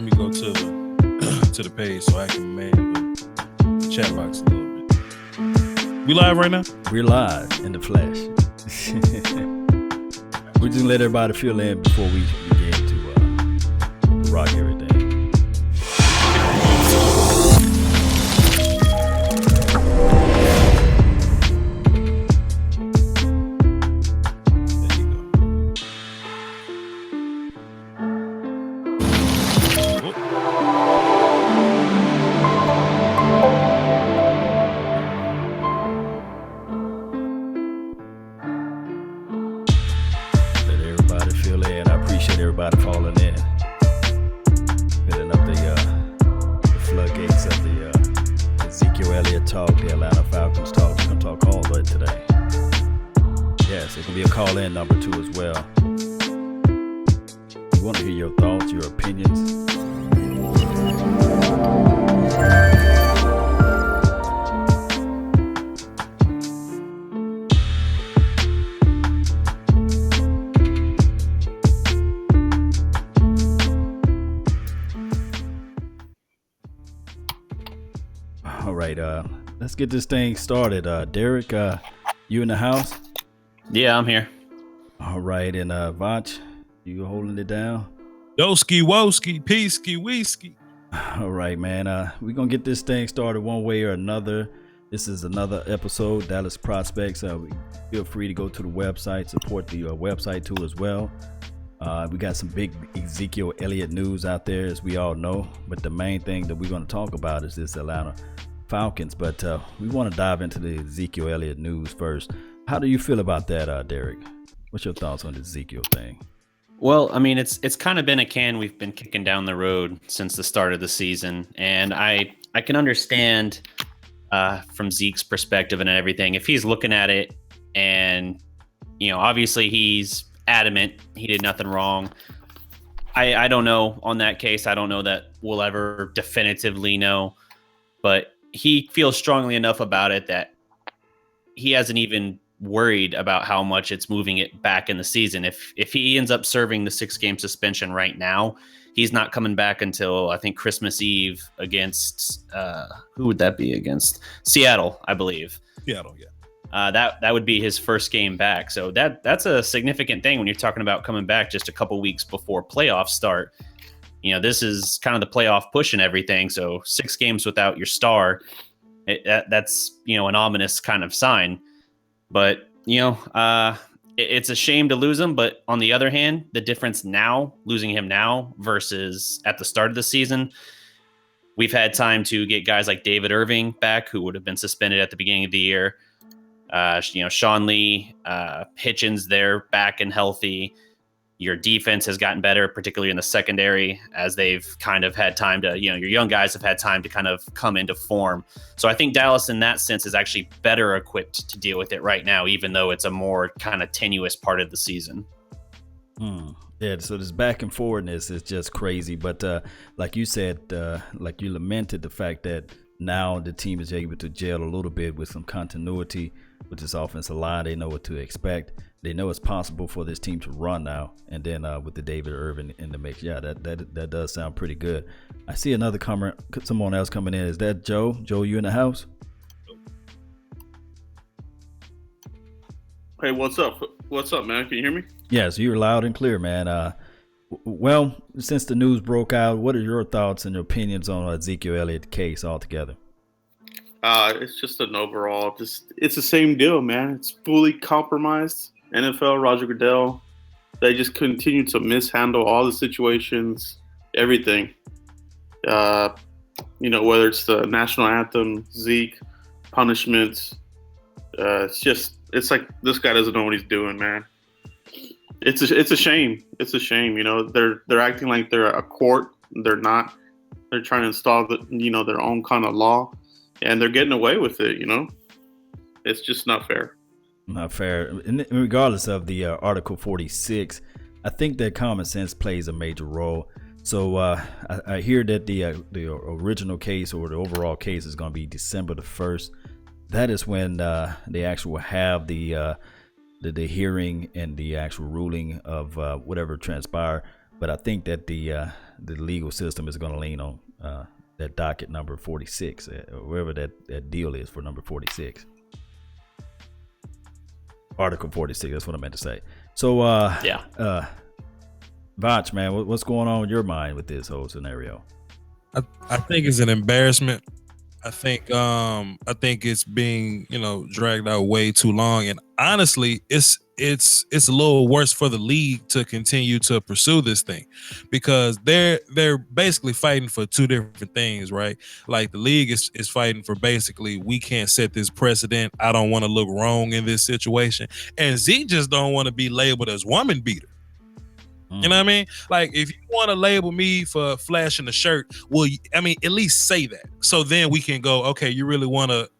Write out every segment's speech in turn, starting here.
me go to to the page so I can man the chat box a little bit. We live right now? We're live in the flesh. We just let everybody fill in before we begin to rock everything. Everybody falling in, filling up the floodgates of the Ezekiel Elliott talk, the Atlanta Falcons talk. We're gonna talk all of it today. Yes, it can be a call-in number too as well. We want to hear your thoughts, your opinions. All right, let's get this thing started. Derek, you in the house? Yeah, I'm here. All right, and Vach, you holding it down? Yoski, woski, peaski, whiskey. All right, man. We're going to get this thing started one way or another. This is another episode, Dallas Prospects. Feel free to go to the website, support the website too as well. We got some big Ezekiel Elliott news out there, as we all know. But the main thing that we're going to talk about is this Atlanta Falcons. But we want to dive into the Ezekiel Elliott news first. How do you feel about that, Derek? What's your thoughts on the Ezekiel thing? Well, I mean, it's kind of been a can we've been kicking down the road since the start of the season. And I can understand from Zeke's perspective and everything, if he's looking at it and, obviously he's adamant he did nothing wrong. I don't know on that case. I don't know that we'll ever definitively know, but he feels strongly enough about it that he hasn't even worried about how much it's moving it back in the season. If he ends up serving the 6-game suspension right now, he's not coming back until I think Christmas Eve against who would that be against? Seattle, I believe. Seattle, yeah. That would be his first game back. So that's a significant thing when you're talking about coming back just a couple weeks before playoffs start. This is kind of the playoff push and everything. So 6 games without your star, that's an ominous kind of sign. But it's a shame to lose him. But on the other hand, the difference now, losing him now versus at the start of the season, we've had time to get guys like David Irving back, who would have been suspended at the beginning of the year. Sean Lee, Hitchens, they're back and healthy. Your defense has gotten better, particularly in the secondary, as they've kind of had time to, your young guys have had time to kind of come into form. So I think Dallas in that sense is actually better equipped to deal with it right now, even though it's a more kind of tenuous part of the season. Yeah, so this back and forwardness is just crazy. But like you said, like you lamented the fact that now the team is able to gel a little bit with some continuity with this offensive line. They know what to expect. They know it's possible for this team to run now. And then with the David Irving in the mix, yeah, that does sound pretty good. I see another comment, someone else coming in. Is that Joe? Joe, you in the house? Hey, what's up? What's up, man? Can you hear me? Yes, you're loud and clear, man. Well, since the news broke out, what are your thoughts and opinions on Ezekiel Elliott case altogether? It's just an overall, it's the same deal, man. It's fully compromised. NFL, Roger Goodell, they just continue to mishandle all the situations, everything. Whether it's the national anthem, Zeke, punishments. It's like this guy doesn't know what he's doing, man. It's a shame. It's a shame. They're acting like they're a court. They're not. They're trying to install their own kind of law, and they're getting away with it. It's just not fair. Not fair. And regardless of the Article 46, I think that common sense plays a major role. So I hear that the original case or the overall case is going to be December the 1st. That is when they actually will have the hearing and the actual ruling of whatever transpired. but I think that the legal system is going to lean on that docket number 46, or wherever that deal is for number 46. Article 46, that's what I meant to say. So, Vach, man, what's going on in your mind with this whole scenario? I think it's an embarrassment. I think it's being, dragged out way too long. And honestly, it's a little worse for the league to continue to pursue this thing, because they're basically fighting for two different things, right? Like the league is fighting for basically, we can't set this precedent. I don't want to look wrong in this situation. And Zeke just don't want to be labeled as woman beater. You know what I mean? Like, if you want to label me for flashing the shirt, well, at least say that. So then we can go, okay, you really want to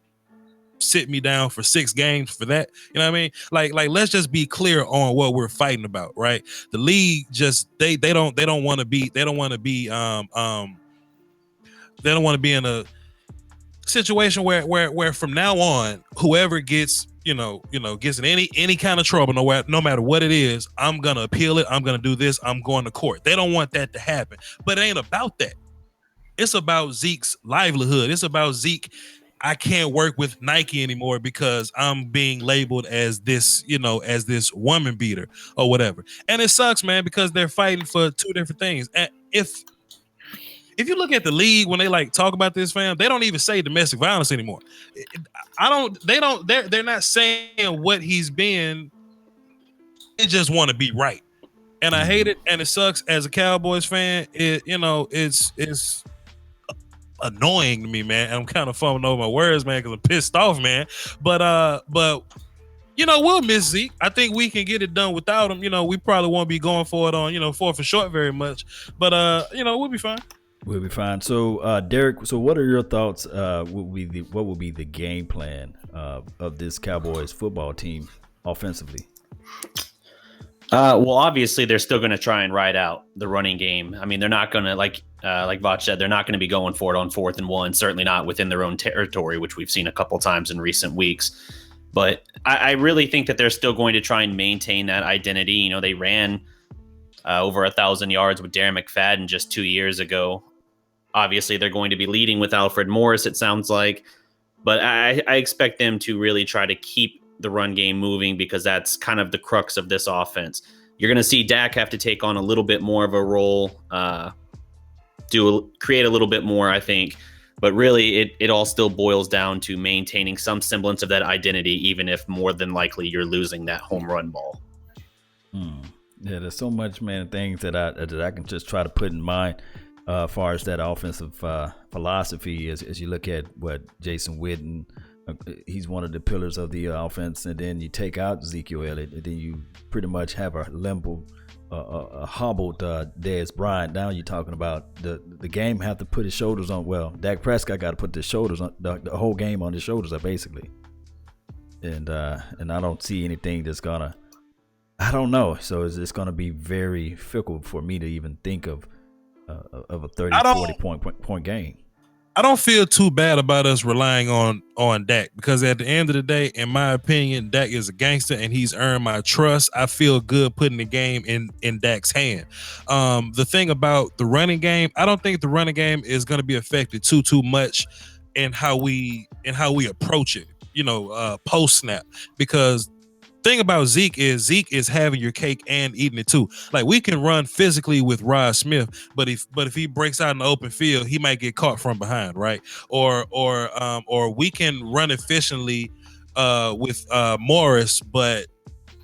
sit me down for 6 games for that? You know what I mean? Like let's just be clear on what we're fighting about, right? The league just they don't want to be in a situation where from now on, whoever gets gets in any kind of trouble, no matter what it is, I'm gonna appeal it. I'm gonna do this. I'm going to court. They don't want that to happen. But it ain't about that. It's about Zeke's livelihood. It's about Zeke. I can't work with Nike anymore because I'm being labeled as this, as this woman beater or whatever. And it sucks, man, because they're fighting for two different things. And if you look at the league, when they talk about this, fam, they don't even say domestic violence anymore. They're not saying what he's been. They just want to be right. And I hate it. And it sucks as a Cowboys fan. It's annoying to me, man. And I'm kind of fumbling over my words, man, because I'm pissed off, man. But we'll miss Zeke. I think we can get it done without him. We probably won't be going for it on, 4th and short very much. But we'll be fine. We'll be fine. So, Derek, so what are your thoughts? What will be the game plan of this Cowboys football team offensively? Well, obviously, they're still going to try and ride out the running game. I mean, they're not going to, like Vach said, they're not going to be going for it on 4th and 1, certainly not within their own territory, which we've seen a couple times in recent weeks. But I really think that they're still going to try and maintain that identity. They ran over 1,000 yards with Darren McFadden just 2 years ago. Obviously, they're going to be leading with Alfred Morris, it sounds like. But I expect them to really try to keep the run game moving, because that's kind of the crux of this offense. You're going to see Dak have to take on a little bit more of a role, create a little bit more, I think. But really, it all still boils down to maintaining some semblance of that identity, even if more than likely you're losing that home run ball. Yeah, there's so much, man, things that I can just try to put in mind. As far as that offensive philosophy, as you look at what Jason Witten, he's one of the pillars of the offense, and then you take out Ezekiel Elliott, and then you pretty much have a hobbled Dez Bryant. Now you're talking about the game have to put his shoulders on. Well, Dak Prescott got to put the shoulders on the whole game on his shoulders, basically. And I don't see anything that's gonna. I don't know. So it's gonna be very fickle for me to even think of a 30-40 point game. I don't feel too bad about us relying on Dak, because at the end of the day, in my opinion, Dak is a gangster and he's earned my trust. I feel good putting the game in Dak's hand. The thing about the running game, I don't think the running game is going to be affected too much in how we approach it, post snap, because thing about Zeke is having your cake and eating it too. Like, we can run physically with Rod Smith, but if he breaks out in the open field, he might get caught from behind, right? Or we can run efficiently with Morris, but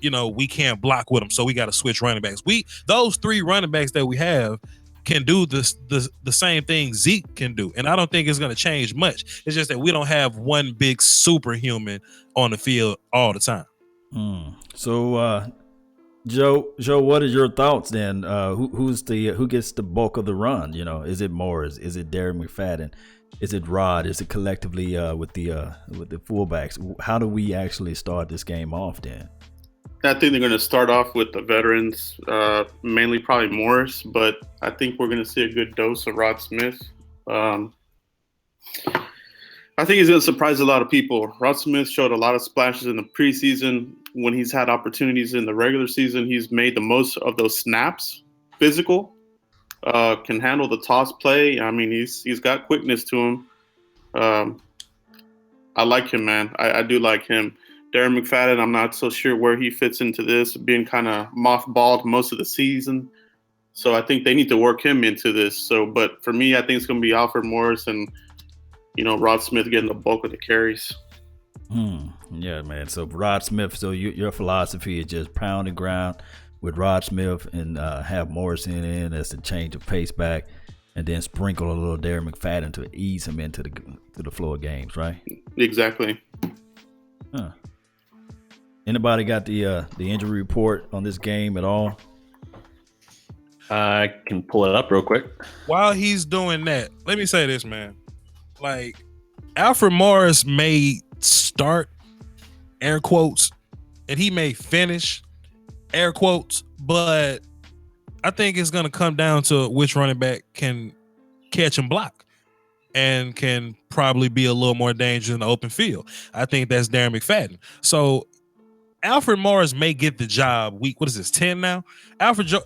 we can't block with him, so we got to switch running backs. Those 3 running backs that we have can do the same thing Zeke can do, and I don't think it's going to change much. It's just that we don't have one big superhuman on the field all the time. So, Joe, what are your thoughts then? Who gets the bulk of the run? Is it Morris? Is it Darren McFadden? Is it Rod? Is it collectively with the fullbacks? How do we actually start this game off then? I think they're going to start off with the veterans, mainly probably Morris, but I think we're going to see a good dose of Rod Smith. I think he's going to surprise a lot of people. Rod Smith showed a lot of splashes in the preseason. When he's had opportunities in the regular season, he's made the most of those snaps, physical. can handle the toss play. I mean, he's got quickness to him. I like him, man. I do like him. Darren McFadden, I'm not so sure where he fits into this, being kind of mothballed most of the season. So I think they need to work him into this. So, but for me, I think it's going to be Alfred Morris and, Rod Smith getting the bulk of the carries. Yeah, man. So Rod Smith, so your philosophy is just pound the ground with Rod Smith and have Morris in as the change of pace back, and then sprinkle a little Darren McFadden to ease him into the flow of games, right? Exactly. Huh. Anybody got the injury report on this game at all? I can pull it up real quick. While he's doing that, let me say this, man. Like, Alfred Morris may start, air quotes, and he may finish, air quotes, but I think it's going to come down to which running back can catch and block and can probably be a little more dangerous in the open field. I think that's Darren McFadden. So Alfred Morris may get the job week, what is this, 10 now?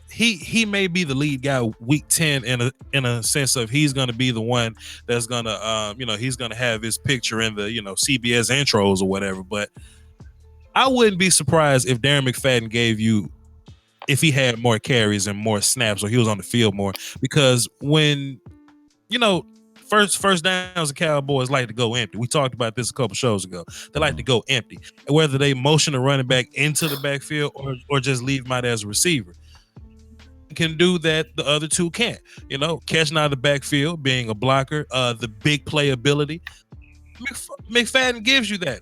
He may be the lead guy week 10 in a sense of he's going to be the one that's going to he's going to have his picture in the CBS intros or whatever. But I wouldn't be surprised if Darren McFadden if he had more carries and more snaps, or he was on the field more, because when first downs, the Cowboys like to go empty. We talked about this a couple shows ago. They like to go empty, whether they motion a running back into the backfield or just leave him out as a receiver. Can do that, the other two can't. Catching out of the backfield, being a blocker, the big playability. McFadden gives you that.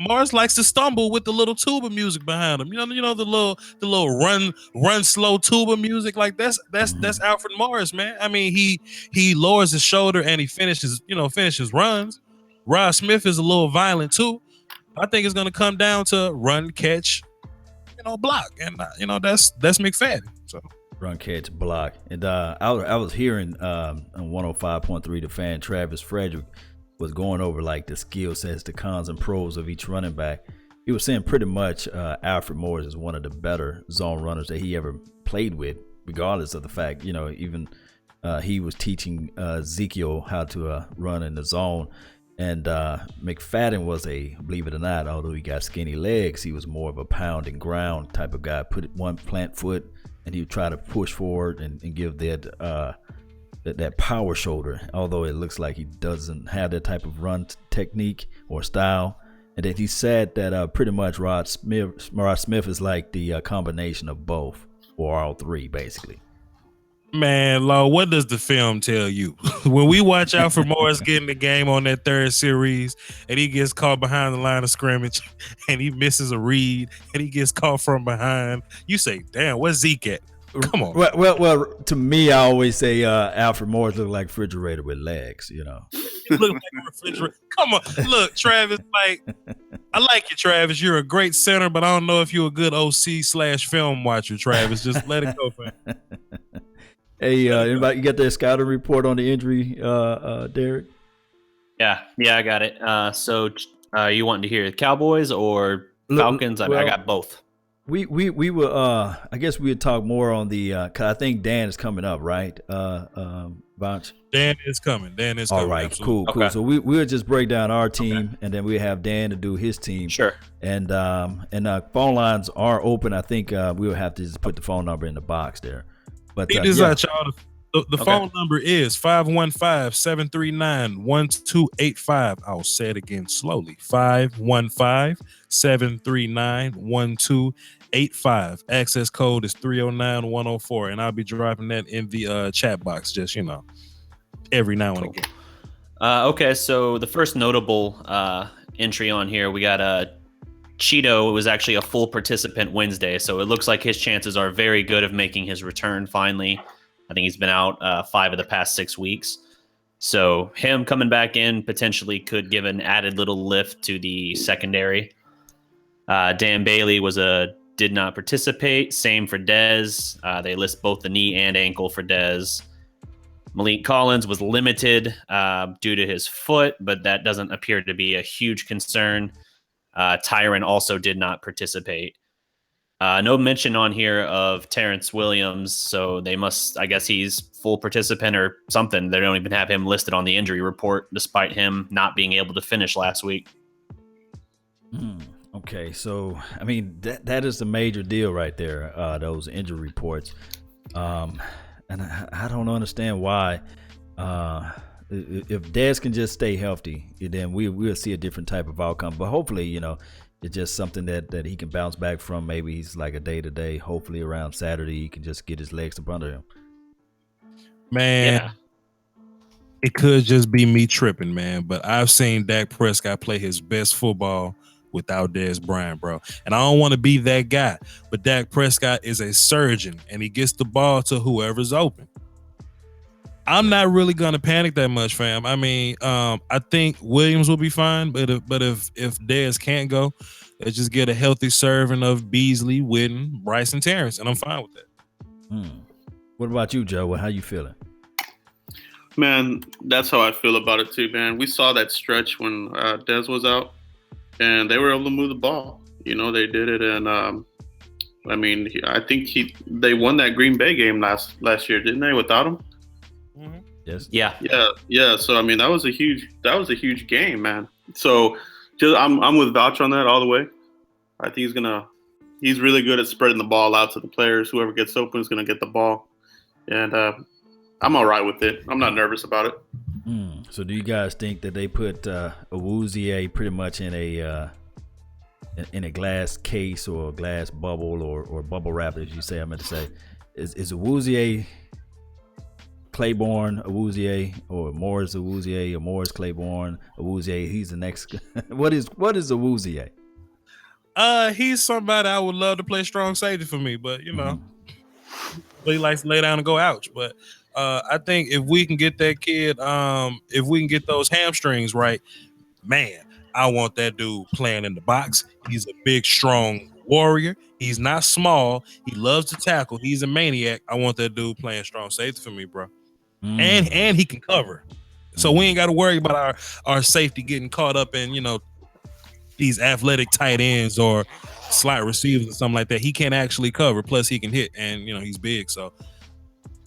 Mars likes to stumble with the little tuba music behind him. The little run slow tuba music. Like that's Alfred Morris, man. I mean, he lowers his shoulder and he finishes runs. Rod Smith is a little violent too. I think it's gonna come down to run, catch, block, and that's McFadden. So Run, catch, block, and I was hearing on 105.3 the fan Travis Frederick was going over like the skill sets, the cons and pros of each running back. He was saying pretty much Alfred Morris is one of the better zone runners that he ever played with, regardless of the fact, even he was teaching Ezekiel how to run in the zone. And McFadden was believe it or not, although he got skinny legs, he was more of a pound and ground type of guy. Put one plant foot and he would try to push forward and give that power shoulder, although it looks like he doesn't have that type of run technique or style. And then he said that pretty much Rod Smith is like the combination of both, or all three, basically. Man, Law, what does the film tell you? When we watch Alfred Morris get in the game on that third series and he gets caught behind the line of scrimmage and he misses a read and he gets caught from behind, you say, damn, where's Zeke at? Come on. Well, to me, I always say Alfred Morris looked like a refrigerator with legs, He looked like a refrigerator. Come on. Look, Travis, I like you, Travis. You're a great center, but I don't know if you're a good OC/film watcher, Travis. Just let it go, fam. Hey, anybody you got that scouting report on the injury, Derek? Yeah, I got it. So you wanting to hear the Cowboys or Falcons? I got both. We were I guess we would talk more on the cause I think Dan is coming up, right? Bonch? Dan is coming. All right, absolutely. Cool. So we'll just break down our team and then we have Dan to do his team. Sure. And phone lines are open. I think we'll have to just put the phone number in the box there. But y'all. The phone number is 515-739-1285. I'll say it again slowly. 515-739-1285. Access code is 309-104. And I'll be dropping that in the chat box just, every now and again. Okay, so the first notable entry on here, we got Cheeto was actually a full participant Wednesday, so it looks like his chances are very good of making his return finally. I think he's been out 5 of the past 6 weeks. So him coming back in potentially could give an added little lift to the secondary. Dan Bailey did not participate. Same for Dez. They list both the knee and ankle for Dez. Malik Collins was limited due to his foot, but that doesn't appear to be a huge concern. Tyron also did not participate. No mention on here of Terrence Williams, so they must, I guess he's full participant or something. They don't even have him listed on the injury report, despite him not being able to finish last week. Okay, so I mean that is the major deal right there. Those injury reports, and I don't understand why. If Dez can just stay healthy, then we'll see a different type of outcome. But hopefully, it's just something that he can bounce back from. Maybe he's like a day-to-day. Hopefully around Saturday he can just get his legs up under him. Man, It could just be me tripping, man. But I've seen Dak Prescott play his best football without Dez Bryant, bro. And I don't want to be that guy, but Dak Prescott is a surgeon and he gets the ball to whoever's open. I'm not really gonna panic that much, fam. I mean, I think Williams will be fine, but if Dez can't go, let's just get a healthy serving of Beasley, Witten, Bryce, and Terrence, and I'm fine with that. What about you, Joe? How you feeling? Man, that's how I feel about it too, man. We saw that stretch when Dez was out, and they were able to move the ball. They did it, and I mean, I think they won that Green Bay game last year, didn't they? Without him. Mm-hmm. Yes. Yeah. So I mean, that was a huge game, man. So I'm with Vouch on that all the way. I think he's really good at spreading the ball out to the players. Whoever gets open is gonna get the ball, and I'm all right with it. I'm not nervous about it. So do you guys think that they put Awuzie pretty much in a glass case or a glass bubble or bubble wrap, as you say? I meant to say, is Awuzie Claiborne Awuzie or Morris Awuzie or Morris Claiborne Awuzie? He's the next. What is Awuzie? He's somebody I would love to play strong safety for me, but he likes to lay down and go ouch. But I think if we can get that kid, if we can get those hamstrings right, man, I want that dude playing in the box. He's a big, strong warrior. He's not small. He loves to tackle. He's a maniac. I want that dude playing strong safety for me, bro. And he can cover. So we ain't got to worry about our safety getting caught up in, these athletic tight ends or slot receivers or something like that. He can't actually cover. Plus he can hit, and he's big. So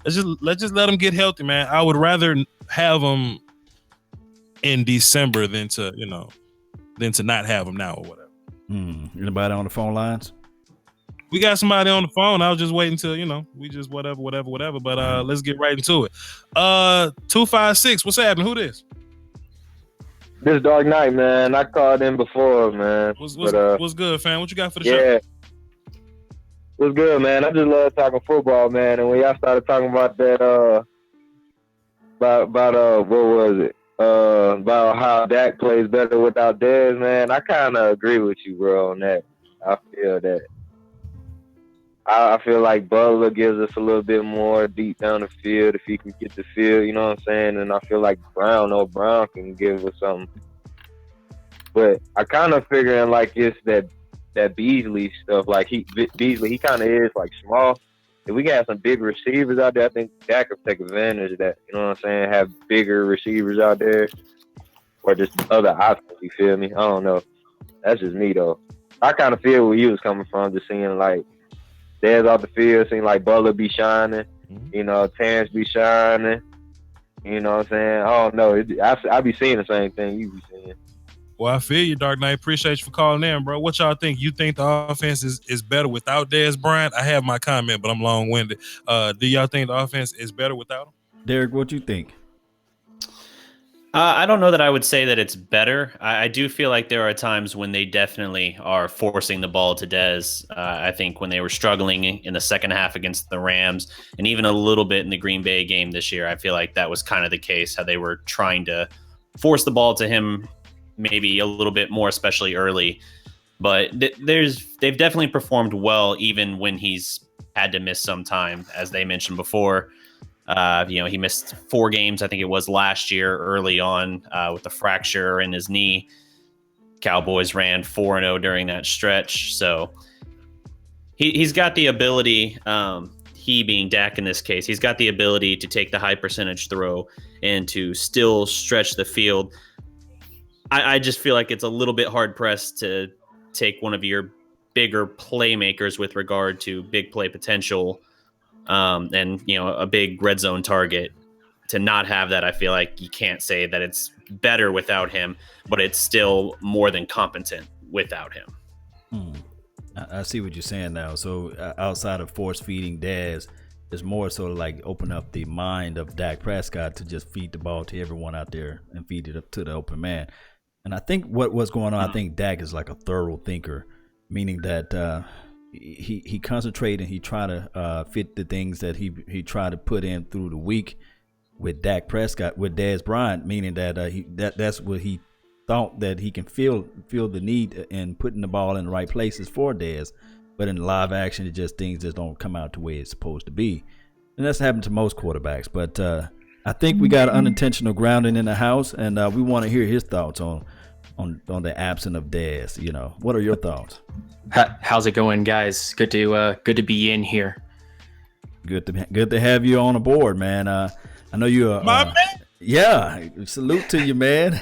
let's just let him get healthy, man. I would rather have him in December than to not have him now or whatever. Anybody on the phone lines? We got somebody on the phone. I was just waiting till we just whatever. But let's get right into it. 256. What's happening? Who this? This Dark Knight, man. I called in before, man. What's good, fam? What you got for the show? Yeah. What's good, man? I just love talking football, man. And when y'all started talking about that, about what was it? About how Dak plays better without Dez, man. I kind of agree with you, bro, on that. I feel that. I feel like Butler gives us a little bit more deep down the field if he can get the field, you know what I'm saying? And I feel like Brown can give us something. But I kind of figuring like it's that Beasley stuff. Like Beasley, he kind of is like small. If we got some big receivers out there, I think Dak could take advantage of that. You know what I'm saying? Have bigger receivers out there, or just other options. You feel me? I don't know. That's just me though. I kind of feel where you was coming from, just seeing like Dez off the field, seeing like Butler be shining, Terrence be shining. You know what I'm saying? I don't know. I be seeing the same thing you be seeing. Well, I feel you, Dark Knight. Appreciate you for calling in, bro. What y'all think? You think the offense is better without Dez Bryant? I have my comment, but I'm long-winded. Do y'all think the offense is better without him? Derek, what you think? I don't know that I would say that it's better. I do feel like there are times when they definitely are forcing the ball to Dez. I think when they were struggling in the second half against the Rams and even a little bit in the Green Bay game this year, I feel like that was kind of the case, how they were trying to force the ball to him maybe a little bit more, especially early. But they've definitely performed well even when he's had to miss some time, as they mentioned before. He missed 4 games, I think it was last year, early on with a fracture in his knee. Cowboys ran 4-0 during that stretch. So he's got the ability, he being Dak in this case, he's got the ability to take the high percentage throw and to still stretch the field. I just feel like it's a little bit hard pressed to take one of your bigger playmakers with regard to big play potential, and a big red zone target. To not have that, I feel like you can't say that it's better without him, but it's still more than competent without him. I see what you're saying now. So outside of force feeding Dez, it's more sort of like open up the mind of Dak Prescott to just feed the ball to everyone out there and feed it up to the open man. And I think what's going on, I think Dak is like a thorough thinker, meaning that he concentrates and he try to fit the things that he tried to put in through the week with Dak Prescott, with Dez Bryant, meaning that that's what he thought, that he can feel the need in putting the ball in the right places for Dez, but in live action, things just don't come out the way it's supposed to be, and that's happened to most quarterbacks. But I think we got unintentional grounding in the house, and we want to hear his thoughts on the absence of Dez. What are your thoughts? How's it going, guys? Good to be in here. Good to have you on the board, man. I know you're My man. Yeah, salute to you, man.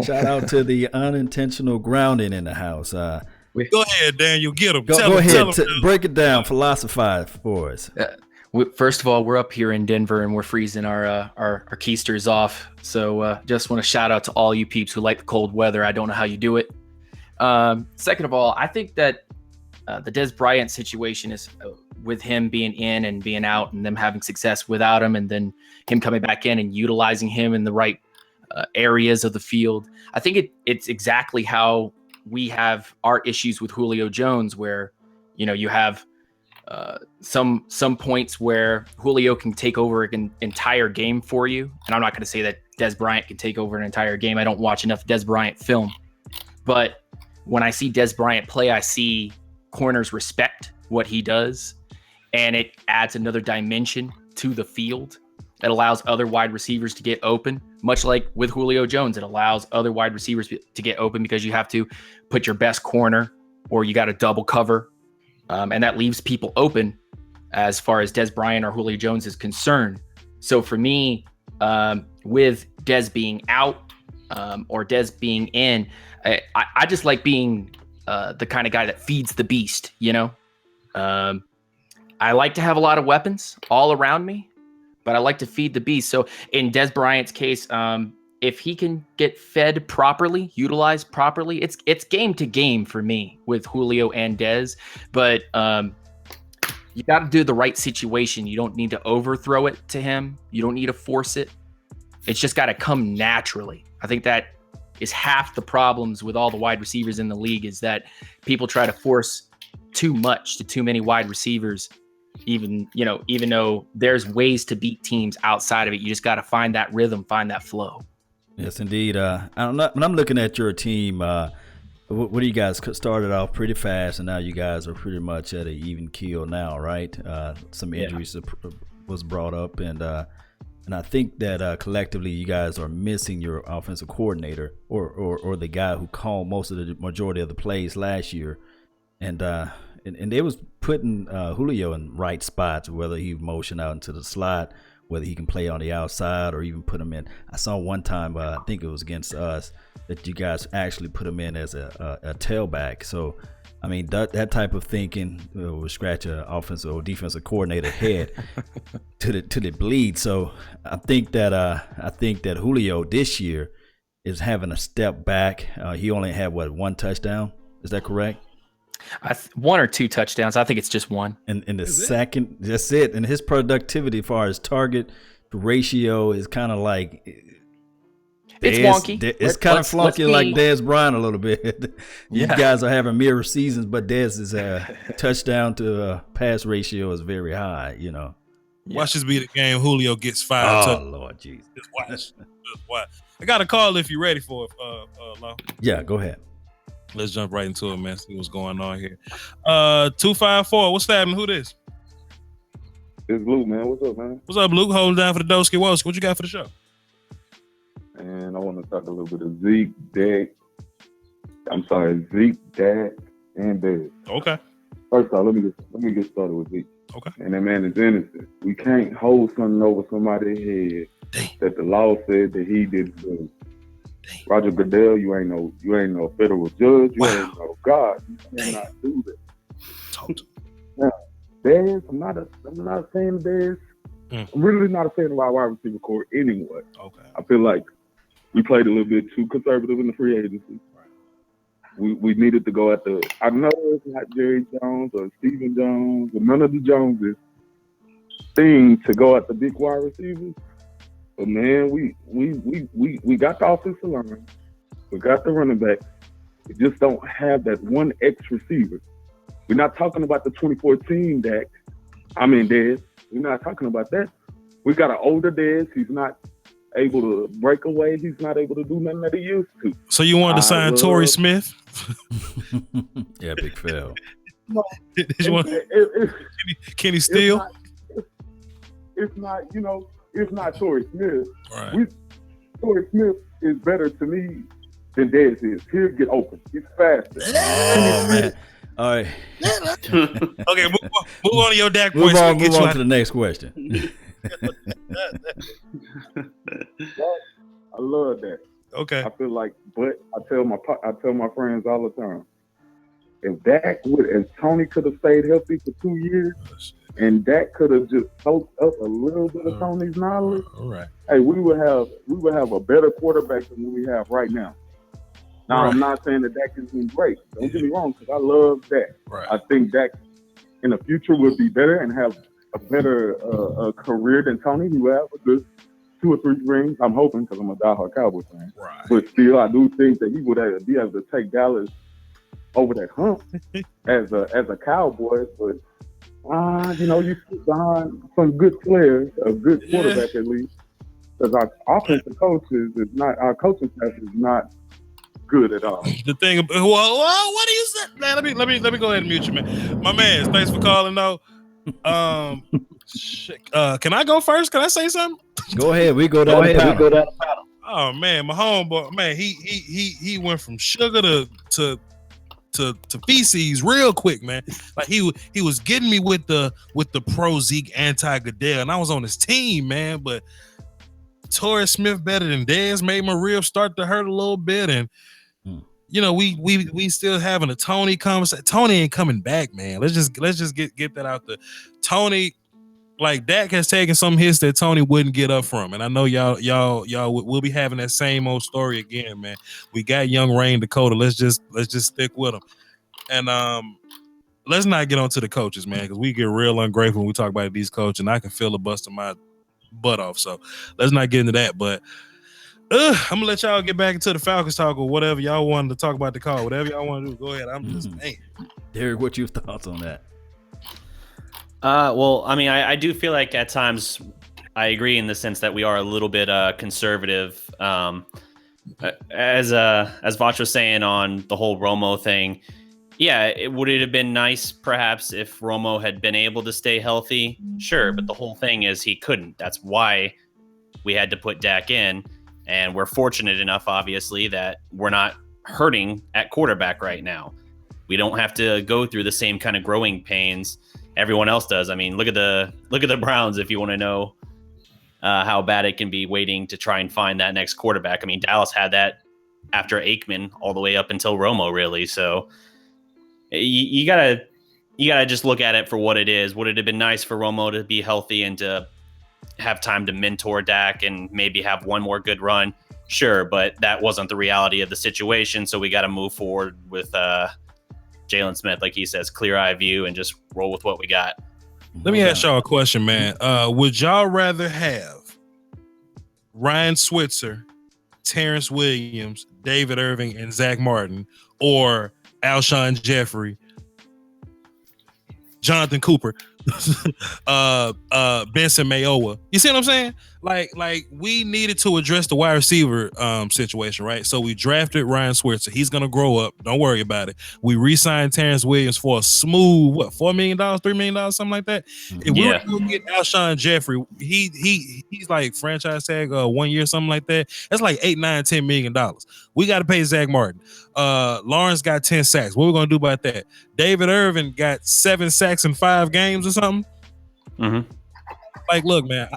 Shout out to the unintentional grounding in the house. Go ahead, Daniel. Get him. Go ahead. Break it down. Philosophize for us. First of all, we're up here in Denver and we're freezing our keisters off. So just want to shout out to all you peeps who like the cold weather. I don't know how you do it. Second of all, I think that the Dez Bryant situation is with him being in and being out and them having success without him, and then him coming back in and utilizing him in the right areas of the field. I think it's exactly how we have our issues with Julio Jones, where you have some points where Julio can take over an entire game for you, and I'm not going to say that Dez Bryant can take over an entire game. I don't watch enough Dez Bryant film, but when I see Dez Bryant play, I see corners respect what he does, and it adds another dimension to the field. It allows other wide receivers to get open, much like with Julio Jones. It allows other wide receivers to get open because you have to put your best corner or you got to double cover, and that leaves people open as far as Dez Bryant or Julio Jones is concerned. So for me, with Dez being out or Dez being in, I just like being the kind of guy that feeds the beast, I like to have a lot of weapons all around me, but I like to feed the beast. So in Dez Bryant's case, if he can get fed properly, utilized properly, it's game to game for me with Julio and Dez. But you got to do the right situation. You don't need to overthrow it to him. You don't need to force it. It's just got to come naturally. I think that is half the problems with all the wide receivers in the league, is that people try to force too much to too many wide receivers. Even though there's ways to beat teams outside of it, you just got to find that rhythm, find that flow. Yes, indeed. When I'm looking at your team, what do you guys started off pretty fast, and now you guys are pretty much at an even keel now, right? Some injuries was brought up, and I think that collectively you guys are missing your offensive coordinator or the guy who called most of the majority of the plays last year, and they was putting Julio in right spots, whether he motion out into the slot, whether he can play on the outside, or even put him in. I saw one time, I think it was against us, that you guys actually put him in as a tailback. So, I mean, that type of thinking will scratch an offensive or defensive coordinator head to the bleed. So, I think that Julio this year is having a step back. He only had one touchdown. Is that correct? One or two touchdowns. I think it's just one. And the second, that's it. And his productivity as far as target ratio is kind of like it's wonky. It's kind of flunky like Dez Bryant a little bit. You guys are having mirror seasons, but Dez's touchdown to pass ratio is very high. Watch this be the game. Julio gets fired. Oh Lord Jesus! Just watch. Just watch. I got a call if you're ready for it. Lo. Yeah, go ahead. Let's jump right into it, man. See what's going on here. 254. What's happening? Who this? It's Luke, man. What's up, man? What's up, Luke? Holding down for the Doski Woski. What you got for the show? And I want to talk a little bit of Zeke, Dak, and Dez. Okay. First off, let me get started with Zeke. Okay. And that man is innocent. We can't hold something over somebody's head that the law said that he didn't do. Roger Goodell, you ain't no federal judge. You ain't no God. You cannot do that. Now, Dez, I'm not a fan of Dez. I'm really not a fan of our wide receiver core anyway. Okay. I feel like we played a little bit too conservative in the free agency. We needed to go at the. I know it's not Jerry Jones or Stephen Jones or none of the Joneses thing to go at the big wide receivers. But man, we got the offensive line, we got the running back. We just don't have that one X receiver. We're not talking about the 2014 Dez. We're not talking about that. We got an older Dez. He's not able to break away. He's not able to do nothing that he used to. So you wanted to sign Torrey Smith? Yeah, big fail. Did you want Kenny Steele? It's not, it's not Torrey Smith. Right. Torrey Smith is better to me than Dez is. He'll get open. He's faster. Oh, man. All right. Okay, move on to your Dak Move points. on to the next question. I love that. Okay. I feel like, but I tell my friends all the time, if Tony could have stayed healthy for 2 years, and Dak could have just soaked up a little bit of Tony's knowledge, all right. Hey, we would have a better quarterback than we have right now. Now, I'm not saying that Dak has been great. Don't get me wrong, because I love Dak. Right. I think Dak in the future will be better and have a better career than Tony. He will have a good 2 or 3 rings. I'm hoping, because I'm a diehard Cowboys fan. Right. But still, I do think that he would be able to take Dallas over that hump as a Cowboy. But you sit behind some good players, a good quarterback at least, because our offensive our coaching staff is not good at all. The thing, well, what do you say? Man, let me go ahead and mute you, man. My man, thanks for calling though. Can I go first? Can I say something? Go ahead. We go down the panel. Oh man, my homeboy, man, he went from sugar to feces real quick, man. Like he was getting me with the pro Zeke anti Goodell, and I was on his team, man. But Torrey Smith better than Dez made my ribs start to hurt a little bit, and we still having a Tony conversation. Tony ain't coming back, man. Let's just get that out there. Tony, like Dak has taken some hits that Tony wouldn't get up from, and I know y'all will be having that same old story again, man. We got young Rain Dakota. Let's just stick with him, and let's not get onto the coaches, man, because we get real ungrateful when we talk about these coaches, and I can feel it busting my butt off. So let's not get into that, but. I'm gonna let y'all get back into the Falcons talk or whatever y'all wanted to talk about the call. Whatever y'all want to do, go ahead. I'm just man. Derek, what your thoughts on that? Well, I mean, I do feel like at times I agree in the sense that we are a little bit conservative. As Vach was saying on the whole Romo thing, yeah, would it have been nice perhaps if Romo had been able to stay healthy? Sure, but the whole thing is he couldn't. That's why we had to put Dak in. And we're fortunate enough, obviously, that we're not hurting at quarterback right now. We don't have to go through the same kind of growing pains everyone else does. I mean, look at the Browns if you want to know how bad it can be waiting to try and find that next quarterback. I mean, Dallas had that after Aikman all the way up until Romo, really. So you gotta just look at it for what it is. Would it have been nice for Romo to be healthy and to have time to mentor Dak and maybe have one more good run? Sure, but that wasn't the reality of the situation. So we got to move forward with Jalen Smith, like he says, clear eye view and just roll with what we got. Let me ask y'all a question, man. Would y'all rather have Ryan Switzer, Terrence Williams, David Irving, and Zach Martin, or Alshon Jeffrey, Jonathan Cooper, Benson Mayowa? You see what I'm saying? Like we needed to address the wide receiver situation, right? So we drafted Ryan Switzer. He's gonna grow up. Don't worry about it. We re-signed Terrence Williams for a smooth $4 million, $3 million, something like that. If we were to get Alshon Jeffrey, he's like franchise tag 1 year, something like that. That's like $8, $9, $10 million. We got to pay Zach Martin. Lawrence got 10 sacks. What are we gonna do about that? David Irvin got 7 sacks in 5 games or something. Mm-hmm. Like, look, man.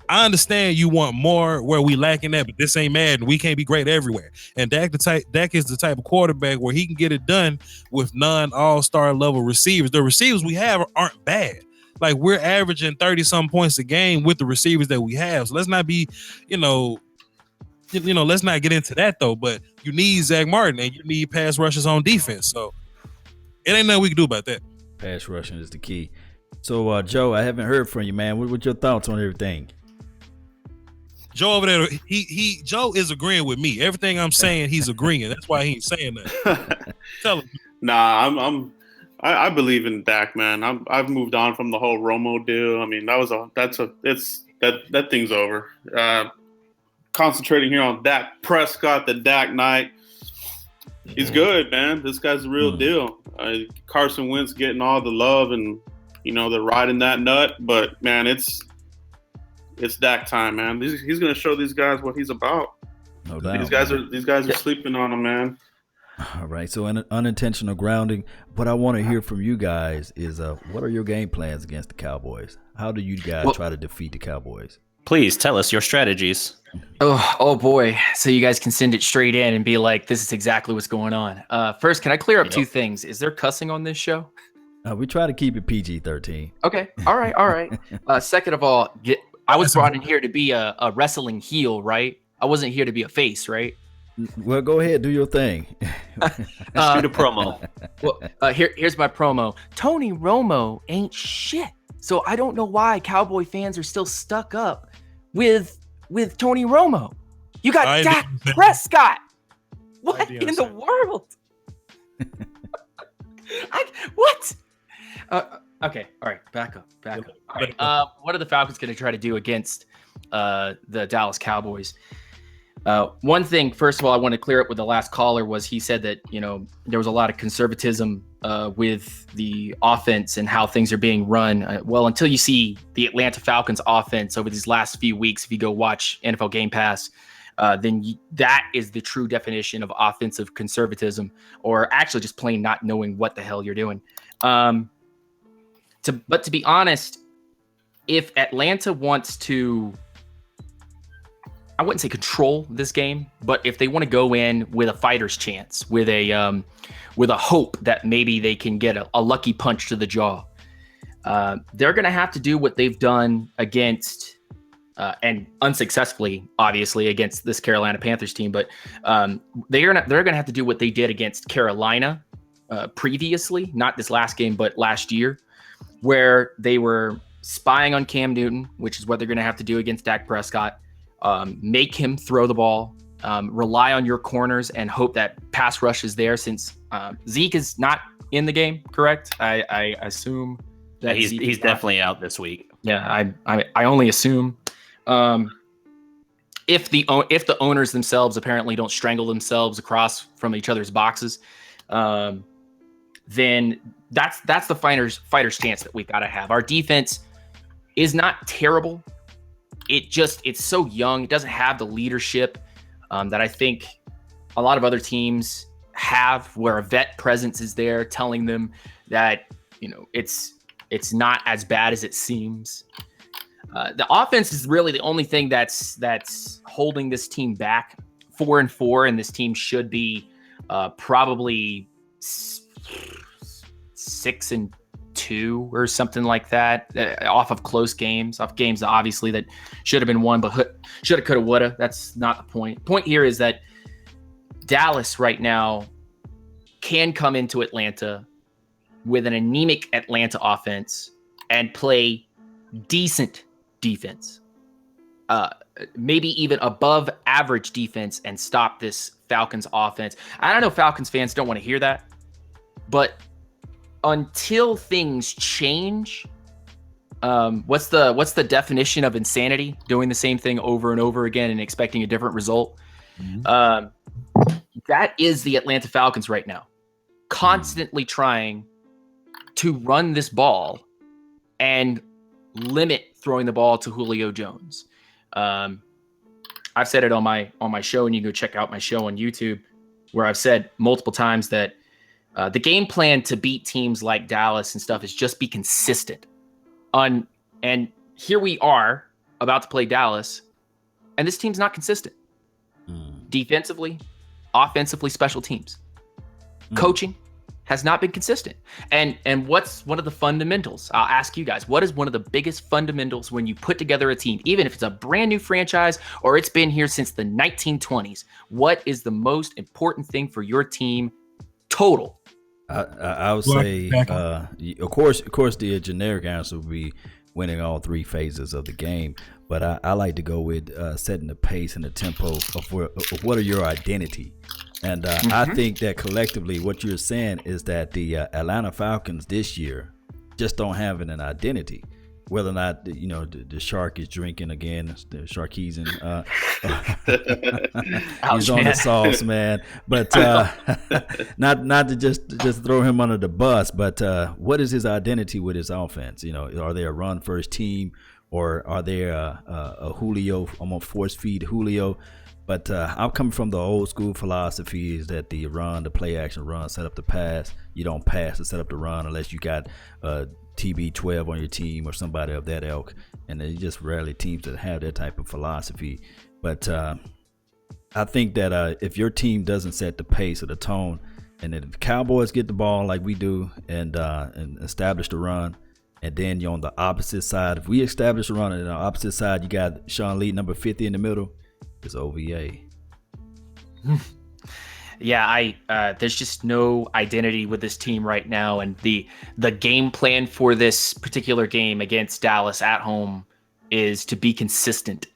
I understand you want more where we lacking that, but this ain't Madden. We can't be great everywhere. And Dak is the type of quarterback where he can get it done with non-all-star level receivers. The receivers we have aren't bad. Like, we're averaging 30-some points a game with the receivers that we have. So let's not be, let's not get into that though. But you need Zach Martin and you need pass rushers on defense. So it ain't nothing we can do about that. Pass rushing is the key. So, Joe, I haven't heard from you, man. What's your thoughts on everything? Joe over there, Joe is agreeing with me. Everything I'm saying, he's agreeing. That's why he ain't saying that. Tell him. Nah, I believe in Dak, man. I've moved on from the whole Romo deal. I mean, that thing's over. Concentrating here on Dak Prescott, the Dak Knight. He's good, man. This guy's the real deal. Carson Wentz getting all the love, and they're riding that nut. But man, it's Dak time, man. He's going to show these guys what he's about. No doubt. These guys are sleeping on him, man. All right. So, unintentional grounding. What I want to hear from you guys is, what are your game plans against the Cowboys? How do you guys try to defeat the Cowboys? Please tell us your strategies. Oh boy. So you guys can send it straight in and be like, this is exactly what's going on. First, can I clear up two things? Is there cussing on this show? We try to keep it PG-13. Okay. All right. Second of all, I was brought in here to be a wrestling heel, right? I wasn't here to be a face, right? Well, go ahead, do your thing. Shoot a promo. Well, here's my promo. Tony Romo ain't shit. So I don't know why Cowboy fans are still stuck up with Tony Romo. You got Dak Prescott. What in the world? What? Okay. All right. Back up. All right. What are the Falcons going to try to do against the Dallas Cowboys? One thing, first of all, I want to clear up with the last caller was he said that, there was a lot of conservatism with the offense and how things are being run. Well, until you see the Atlanta Falcons offense over these last few weeks, if you go watch NFL Game Pass, then that is the true definition of offensive conservatism, or actually just plain not knowing what the hell you're doing. But to be honest, if Atlanta wants to, I wouldn't say control this game, but if they want to go in with a fighter's chance, with a hope that maybe they can get a lucky punch to the jaw, they're going to have to do what they've done against, and unsuccessfully, obviously, against this Carolina Panthers team. But they're going to have to do what they did against Carolina previously, not this last game, but last year, where they were spying on Cam Newton, which is what they're going to have to do against Dak Prescott. Make him throw the ball, rely on your corners, and hope that pass rush is there, since Zeke is not in the game, correct? I assume that he's definitely out this week. Yeah, I only assume. If the owners themselves apparently don't strangle themselves across from each other's boxes, then that's the fighter's chance that we've got to have. Our defense is not terrible. It's so young. It doesn't have the leadership that I think a lot of other teams have, where a vet presence is there telling them that, it's not as bad as it seems. The offense is really the only thing that's holding this team back. 4-4, and this team should be probably 6-2 or something like that, off of close games, off games obviously that should have been won, but shoulda, coulda, woulda. That's not the point. Point here is that Dallas right now can come into Atlanta with an anemic Atlanta offense and play decent defense, maybe even above average defense, and stop this Falcons offense. I don't know, Falcons fans don't want to hear that, but until things change, what's the definition of insanity? Doing the same thing over and over again and expecting a different result. Mm-hmm. That is the Atlanta Falcons right now, constantly trying to run this ball and limit throwing the ball to Julio Jones. I've said it on my show, and you can go check out my show on YouTube, where I've said multiple times that the game plan to beat teams like Dallas and stuff is just be consistent. And here we are about to play Dallas, and this team's not consistent. Defensively, offensively, special teams. Coaching has not been consistent. And what's one of the fundamentals? I'll ask you guys, what is one of the biggest fundamentals when you put together a team, even if it's a brand new franchise or it's been here since the 1920s? What is the most important thing for your team total? I would say, of course, the generic answer would be winning all three phases of the game. But I like to go with setting the pace and the tempo of what are your identity. And I think that collectively what you're saying is that the Atlanta Falcons this year just don't have an identity. Whether or not, the shark is drinking again, the Sharkeezing. He's on the sauce, man. But not to just throw him under the bus, but what is his identity with his offense? Are they a run-first team? Or are they a Julio? I'm gonna force feed Julio, but I'm coming from the old school philosophy is that the play action run, set up the pass. You don't pass to set up the run unless you got TB12 on your team or somebody of that ilk, and there's just rarely teams that have that type of philosophy. But I think that if your team doesn't set the pace or the tone, and then the Cowboys get the ball like we do and establish the run. And then you're on the opposite side. If we establish a run on the opposite side, you got Sean Lee, number 50 in the middle. It's OVA. Yeah, there's just no identity with this team right now. And the game plan for this particular game against Dallas at home is to be consistent.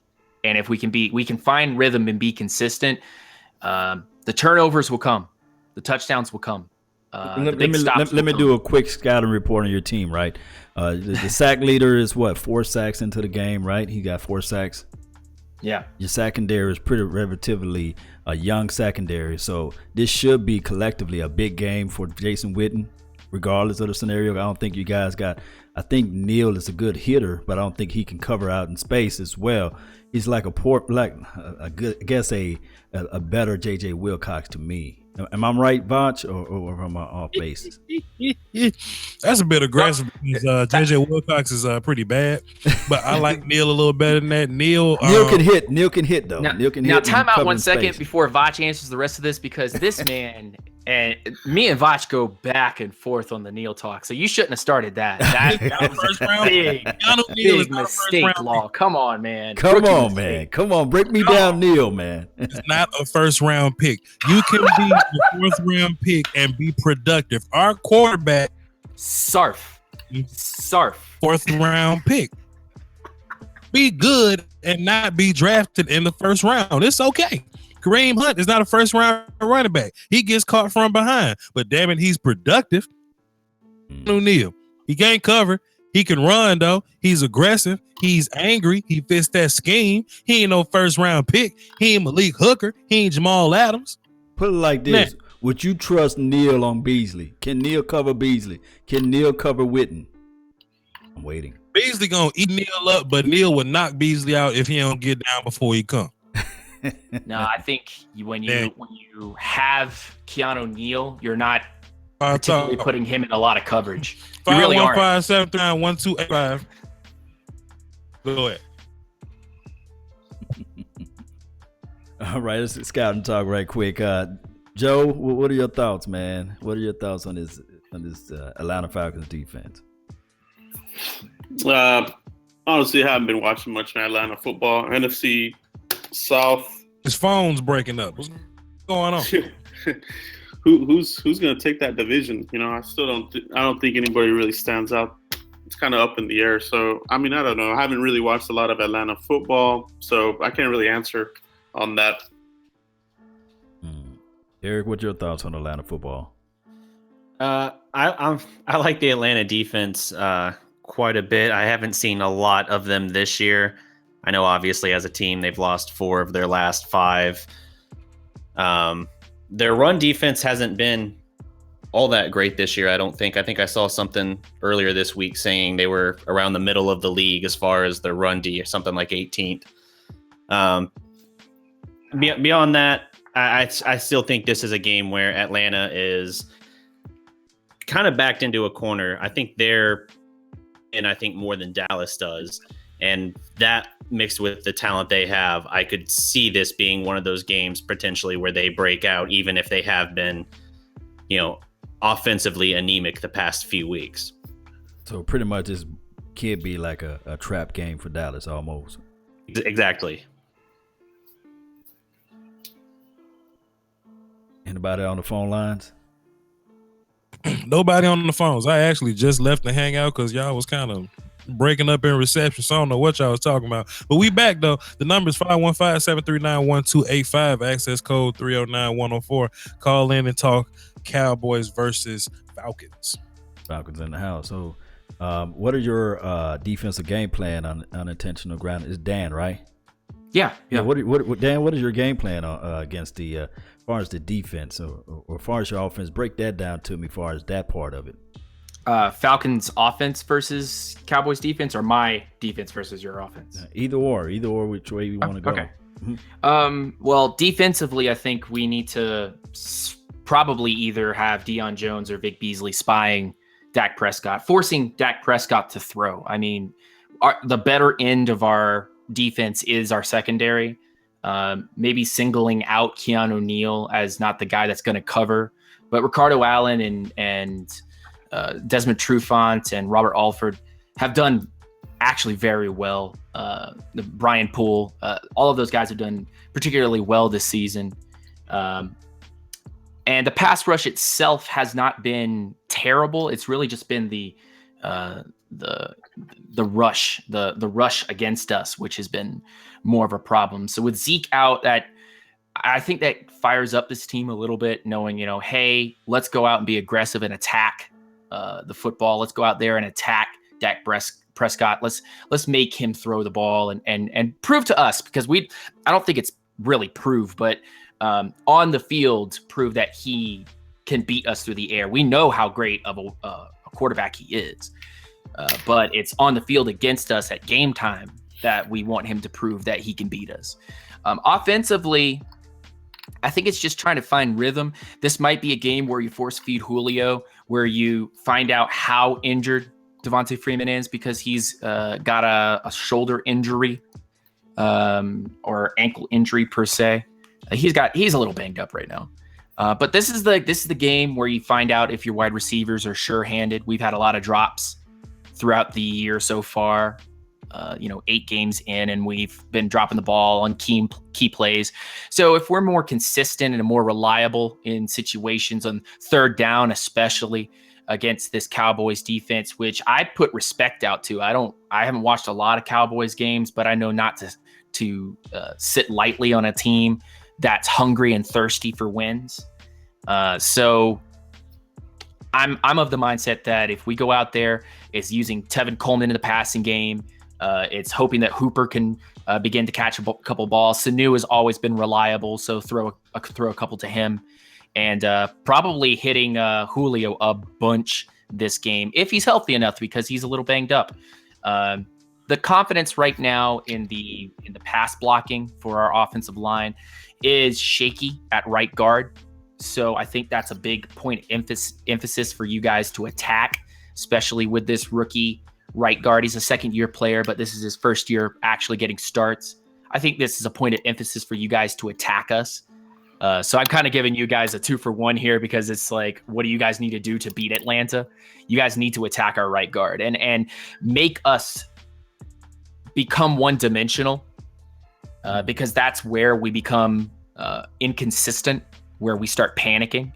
And if we can find rhythm and be consistent, the turnovers will come. The touchdowns will come. Let me do a quick scouting report on your team, right? The sack leader is 4 sacks into the game, right? He got 4 sacks. Yeah. Your secondary is pretty relatively a young secondary, so this should be collectively a big game for Jason Witten, regardless of the scenario. I don't think you guys I think Neal is a good hitter, but I don't think he can cover out in space as well. He's like a better JJ Wilcox to me. Am I right, Vach, or am I off base? That's a bit aggressive because JJ Wilcox is pretty bad, but I like Neal a little better than that. Neal can hit. Neal can hit though. Neal can hit. Now, time out 1 second before Vach answers the rest of this, because this man and me and Vach go back and forth on the Neal talk. So you shouldn't have started that. That was first a round. big mistake, Law. Come on, man. Come on, break me down, Neal, man. It's not a first round pick. You can be a 4th round pick and be productive. Our quarterback, Sarf, 4th round pick. Be good and not be drafted in the 1st round. It's okay. Kareem Hunt is not a 1st round running back. He gets caught from behind, but damn it, he's productive. Neal, he can't cover. He can run though. He's aggressive. He's angry. He fits that scheme. He ain't no 1st round pick. He ain't Malik Hooker. He ain't Jamal Adams. Put it like this. Would you trust Neal on Beasley? Can Neal cover Beasley? Can Neal cover Witten? I'm waiting. Beasley gonna eat Neal up, but Neal would knock Beasley out if he don't get down before he come. No, I think when you have Keanu Neal, you're not particularly putting him in a lot of coverage. You really aren't. 515-739-1285. Go ahead. All right, let's scout and talk right quick. Joe, what are your thoughts, man? What are your thoughts on this Atlanta Falcons defense? Honestly, I haven't been watching much in Atlanta football. NFC South. His phone's breaking up. What's going on? Who's going to take that division? I still don't think anybody really stands out. It's kind of up in the air. So, I don't know. I haven't really watched a lot of Atlanta football, so I can't really answer on that. Eric, what's your thoughts on Atlanta football? I like the Atlanta defense quite a bit. I haven't seen a lot of them this year. I know obviously as a team they've lost 4 of their last 5. Their run defense hasn't been all that great this year, I don't think. I think I saw something earlier this week saying they were around the middle of the league as far as their run D, something like 18th. Beyond that, I still think this is a game where Atlanta is kind of backed into a corner. I think they're, and I think more than Dallas does, And that mixed with the talent they have, I could see this being one of those games potentially where they break out, even if they have been, offensively anemic the past few weeks. So pretty much this could be like a trap game for Dallas almost. Exactly. Anybody on the phone lines? Nobody on the phones. I actually just left the hangout because y'all was kind of breaking up in reception, so I don't know what y'all was talking about. But we back though. The number is 515-739-1285. Access code 309104. Call in and talk Cowboys versus Falcons. Falcons in the house. So, what are your defensive game plan on unintentional ground? It's Dan, right? Yeah. What Dan? What is your game plan against the as far as the defense or as far as your offense? Break that down to me. As far as that part of it. Falcons offense versus Cowboys defense, or my defense versus your offense? Either or, which way you want to go. Okay. Well, defensively, I think we need to probably either have Deion Jones or Vic Beasley spying Dak Prescott, forcing Dak Prescott to throw. I mean, the better end of our defense is our secondary. Maybe singling out Keanu Neal as not the guy that's going to cover, but Ricardo Allen and Desmond Trufant and Robert Alford have done actually very well. Brian Poole, all of those guys have done particularly well this season. And the pass rush itself has not been terrible. It's really just been the rush against us, which has been more of a problem. So with Zeke out, I think that fires up this team a little bit, knowing, hey, let's go out and be aggressive and attack the football. Let's go out there and attack Dak Prescott. Let's make him throw the ball and prove to us, because I don't think it's really proved, but on the field, prove that he can beat us through the air. We know how great of a quarterback he is, but it's on the field against us at game time that we want him to prove that he can beat us. Offensively, I think it's just trying to find rhythm. This might be a game where you force feed Julio, where you find out how injured Devontae Freeman is, because he's got a shoulder injury or ankle injury per se. He's a little banged up right now. But this is the game where you find out if your wide receivers are sure-handed. We've had a lot of drops throughout the year so far. 8 games in, and we've been dropping the ball on key plays. So if we're more consistent and more reliable in situations on third down, especially against this Cowboys defense, which I put respect out to. I haven't watched a lot of Cowboys games, but I know not to sit lightly on a team that's hungry and thirsty for wins. So I'm of the mindset that if we go out there, it's using Tevin Coleman in the passing game. It's hoping that Hooper can begin to catch a couple balls. Sanu has always been reliable, so throw a couple to him, and probably hitting Julio a bunch this game if he's healthy enough, because he's a little banged up. The confidence right now in the pass blocking for our offensive line is shaky at right guard. So I think that's a big point of emphasis for you guys to attack, especially with this rookie right guard. He's a second-year player, but this is his first year actually getting starts. I think this is a point of emphasis for you guys to attack us. So I'm kind of giving you guys a 2-for-1 here, because it's like, what do you guys need to do to beat Atlanta? You guys need to attack our right guard and make us become one-dimensional, because that's where we become inconsistent, where we start panicking.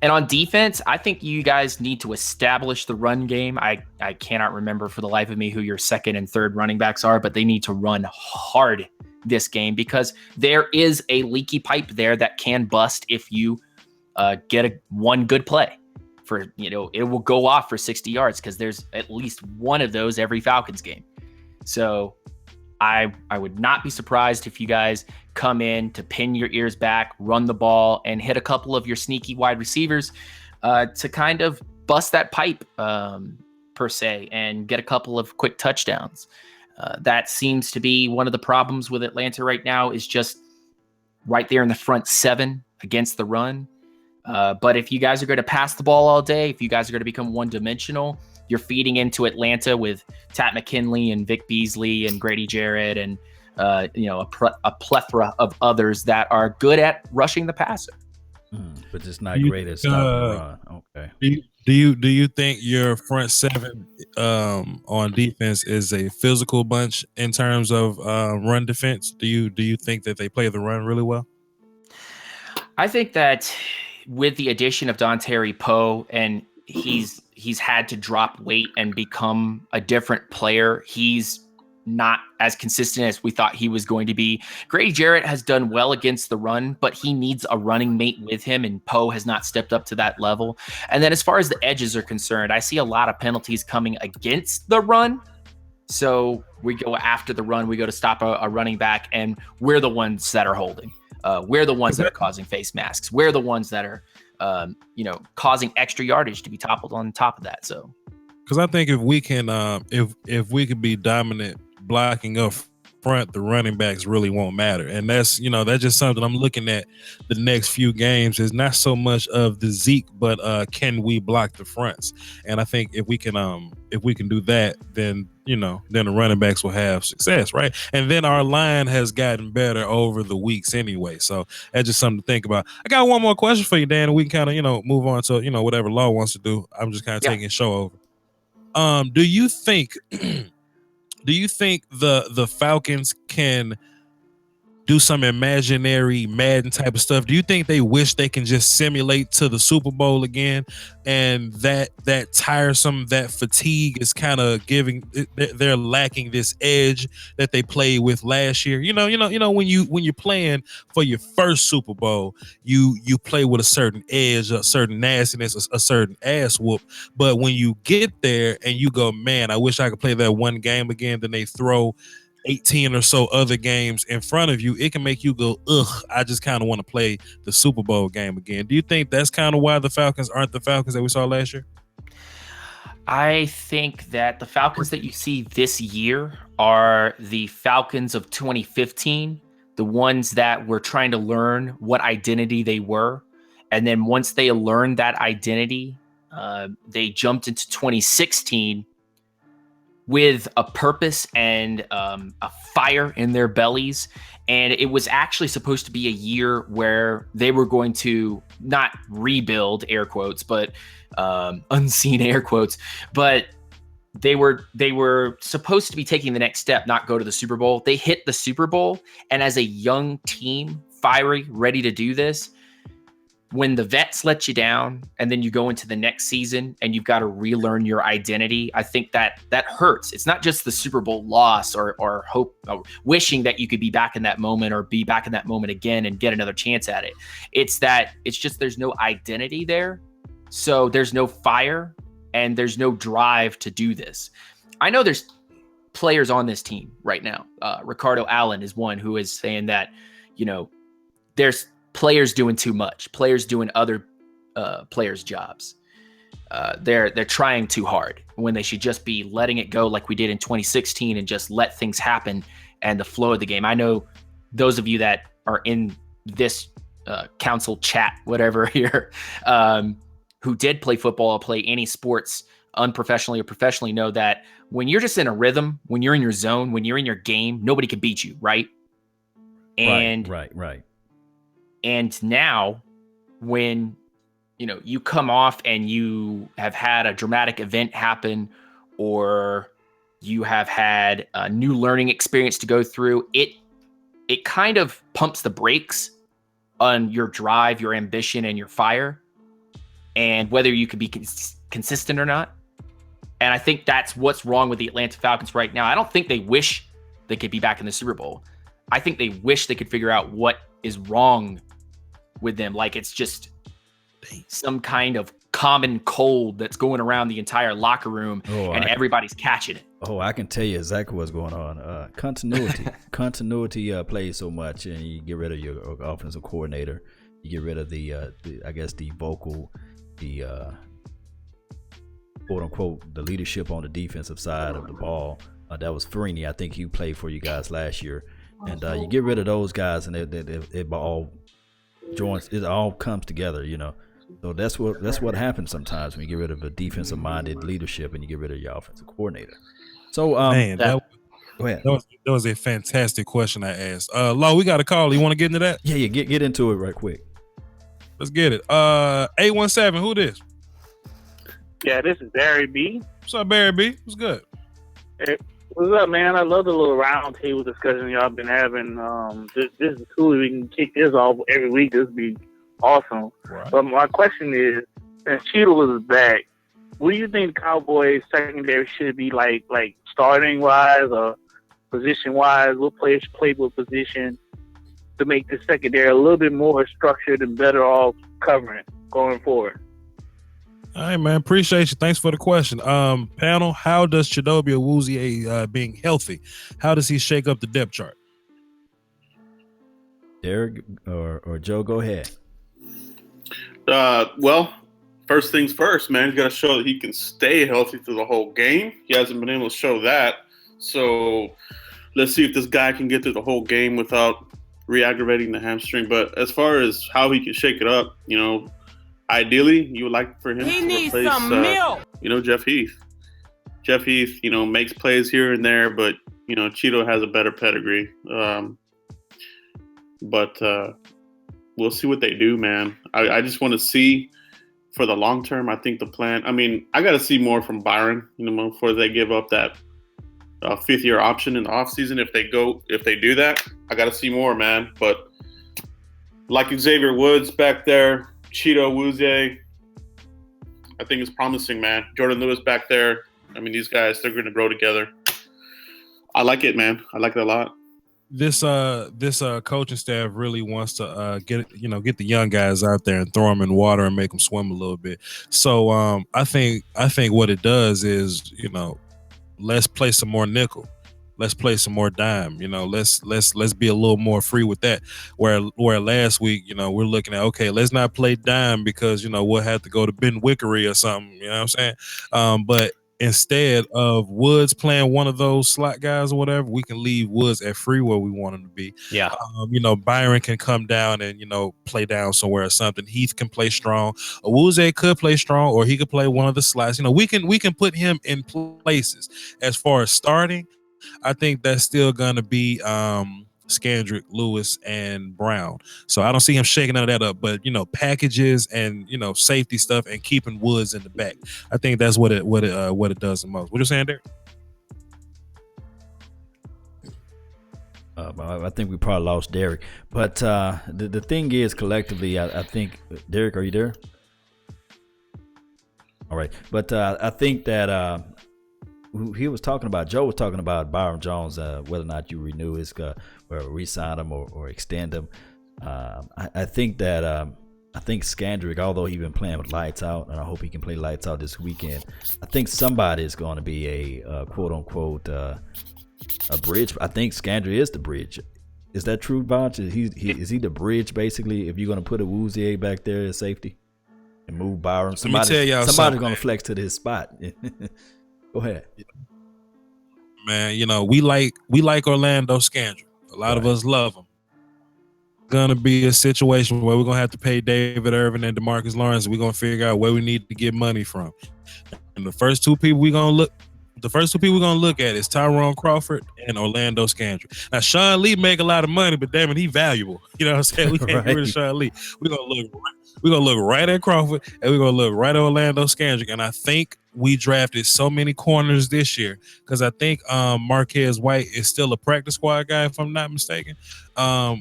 And on defense, I think you guys need to establish the run game. I cannot remember for the life of me who your second and third running backs are, but they need to run hard this game, because there is a leaky pipe there that can bust if you get one good play. It will go off for 60 yards, because there's at least one of those every Falcons game. So I would not be surprised if you guys come in to pin your ears back, run the ball, and hit a couple of your sneaky wide receivers to kind of bust that pipe per se, and get a couple of quick touchdowns. That seems to be one of the problems with Atlanta right now, is just right there in the front 7 against the run. But if you guys are going to pass the ball all day, if you guys are going to become one-dimensional, you're feeding into Atlanta with Tat McKinley and Vic Beasley and Grady Jarrett and a plethora of others that are good at rushing the passer. But just not great at stopping the run. Okay. Do you think your front seven on defense is a physical bunch in terms of run defense? Do you think that they play the run really well? I think that with the addition of Dontari Poe, and he's had to drop weight and become a different player. He's not as consistent as we thought he was going to be. Grady Jarrett has done well against the run, but he needs a running mate with him, and Poe has not stepped up to that level. And then as far as the edges are concerned, I see a lot of penalties coming against the run. So we go after the run, we go to stop a running back, and we're the ones that are holding. We're the ones that are causing face masks. We're the ones that are causing extra yardage to be toppled on top of that. So because I think if we can if we could be dominant blocking up front, the running backs really won't matter. And that's just something I'm looking at the next few games, is not so much of the Zeke, but can we block the fronts? And I think if we can do that, then the running backs will have success, right? And then our line has gotten better over the weeks anyway. So that's just something to think about. I got one more question for you, Dan, and we can kind of move on to whatever Law wants to do. I'm just kind of taking show over. Do you think the Falcons can do some imaginary Madden type of stuff? Do you think they wish they can just simulate to the Super Bowl again, and that tiresome, that fatigue is kind of they're lacking this edge that they played with last year? When you're playing for your first Super Bowl, you play with a certain edge, a certain nastiness, a certain ass whoop. But when you get there and you go, man, I wish I could play that one game again, then they throw 18 or so other games in front of you, it can make you go, ugh, I just kind of want to play the Super Bowl game again. Do you think that's kind of why the Falcons aren't the Falcons that we saw last year? I think that the Falcons that you see this year are the Falcons of 2015, the ones that were trying to learn what identity they were. And then once they learned that identity, they jumped into 2016 with a purpose and a fire in their bellies. And it was actually supposed to be a year where they were going to not rebuild, air quotes, but unseen air quotes, but they were supposed to be taking the next step, not go to the Super Bowl. They hit the Super Bowl, and as a young team, fiery, ready to do this, when the vets let you down and then you go into the next season and you've got to relearn your identity, I think that hurts. It's not just the Super Bowl loss or hope, or wishing that you could be back in that moment or be back in that moment again and get another chance at it. It's just there's no identity there. So there's no fire and there's no drive to do this. I know there's players on this team right now. Ricardo Allen is one who is saying that, there's players doing too much, players doing other players' jobs. They're trying too hard when they should just be letting it go like we did in 2016 and just let things happen and the flow of the game. I know those of you that are in this council chat, whatever here, who did play football or play any sports unprofessionally or professionally, know that when you're just in a rhythm, when you're in your zone, when you're in your game, nobody can beat you, right? And right. And now when, you come off and you have had a dramatic event happen, or you have had a new learning experience to go through, it kind of pumps the brakes on your drive, your ambition, and your fire, and whether you can be consistent or not. And I think that's what's wrong with the Atlanta Falcons right now. I don't think they wish they could be back in the Super Bowl. I think they wish they could figure out what is wrong with them. Like it's just some kind of common cold that's going around the entire locker room, and everybody's catching it. Oh, I can tell you exactly what's going on. Continuity plays so much, and you get rid of your offensive coordinator. You get rid of the vocal, quote unquote, the leadership on the defensive side of the ball. That was Farini. I think he played for you guys last year. And you get rid of those guys, and it all joins. It all comes together, So that's what happens sometimes when you get rid of a defensive minded leadership and you get rid of your offensive coordinator. So Man, go ahead. that was a fantastic question I asked. Law, we got a call. You want to get into that? Yeah, get into it right quick. Let's get it. 817, who this? Yeah, this is Barry B. What's up, Barry B? What's good? Hey, what's up, man? I love the little round table discussion y'all been having. This is cool. We can kick this off every week. This would be awesome. Right. But my question is, since Cheeto was back, what do you think Cowboys secondary should be like starting wise or position wise? What players should play what position to make the secondary a little bit more structured and better off covering going forward? All right, man. Appreciate you. Thanks for the question. Panel, how does Chidobe Awuzie being healthy, how does he shake up the depth chart? Derek or Joe, go ahead. Well, first things first, man. He's got to show that he can stay healthy through the whole game. He hasn't been able to show that. So let's see if this guy can get through the whole game without re-aggravating the hamstring. But as far as how he can shake it up, ideally, you would like for him to replace, Jeff Heath. Jeff Heath, makes plays here and there, but, Cheeto has a better pedigree. But we'll see what they do, man. I just want to see for the long term. I think the plan, I got to see more from Byron, before they give up that fifth-year option in the offseason. If they do that, I got to see more, man. But like Xavier Woods back there, Cheeto Awuzie, I think it's promising, man. Jordan Lewis back there. These guys, they're going to grow together. I like it, man. I like it a lot. This coaching staff really wants to get the young guys out there and throw them in water and make them swim a little bit. So I think what it does is, let's play some more nickel. Let's play some more dime. Let's be a little more free with that. Where last week, we're looking at, okay, let's not play dime because we'll have to go to Ben Wickery or something. You know what I'm saying? But instead of Woods playing one of those slot guys or whatever, we can leave Woods at free where we want him to be. Yeah. Byron can come down and, play down somewhere or something. Heath can play strong. Awuzie could play strong, or he could play one of the slots. We can put him in places. As far as starting, I think that's still going to be Scandrick, Lewis, and Brown. So I don't see him shaking none of that up. But packages and safety stuff and keeping Woods in the back. I think that's what it does the most. What you saying, Derek? I think we probably lost Derek. But the thing is, collectively, I think Derek, are you there? All right, but I think that Joe was talking about Byron Jones, whether or not you renew his or re-sign him or extend him. I think Scandrick, although he's been playing with lights out, and I hope he can play lights out this weekend, I think somebody is going to be a quote unquote a bridge. I think Scandrick is the bridge. Is that true, Bonch? Is he the bridge basically? If you're going to put a Awuzie back there as safety and move Byron, somebody's going to flex to his spot. Go ahead, man. We like Orlando Scandrick. A lot of us love him. Gonna be a situation where we're gonna have to pay David Irvin and DeMarcus Lawrence. We're gonna figure out where we need to get money from. And the first two people we're gonna look at is Tyrone Crawford and Orlando Scandrick. Now Sean Lee make a lot of money, but damn it, he valuable. You know what I'm saying? We can't get rid of Sean Lee. We're gonna look right at Crawford and we're gonna look right at Orlando Scandrick. And I think we drafted so many corners this year because I think Marquez White is still a practice squad guy, if I'm not mistaken.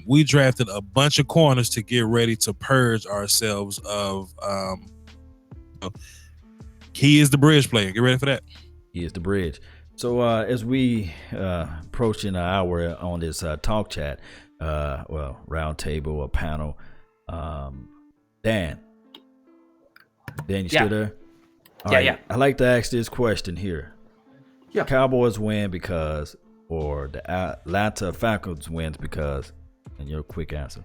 We drafted a bunch of corners to get ready to purge ourselves of he is the bridge player. Get ready for that. He is the bridge. So as we approaching an hour on this talk chat, round table or panel, Dan, you still there? All right. I like to ask this question here. Yeah. Cowboys win because, or the Atlanta Falcons wins because, and your quick answer.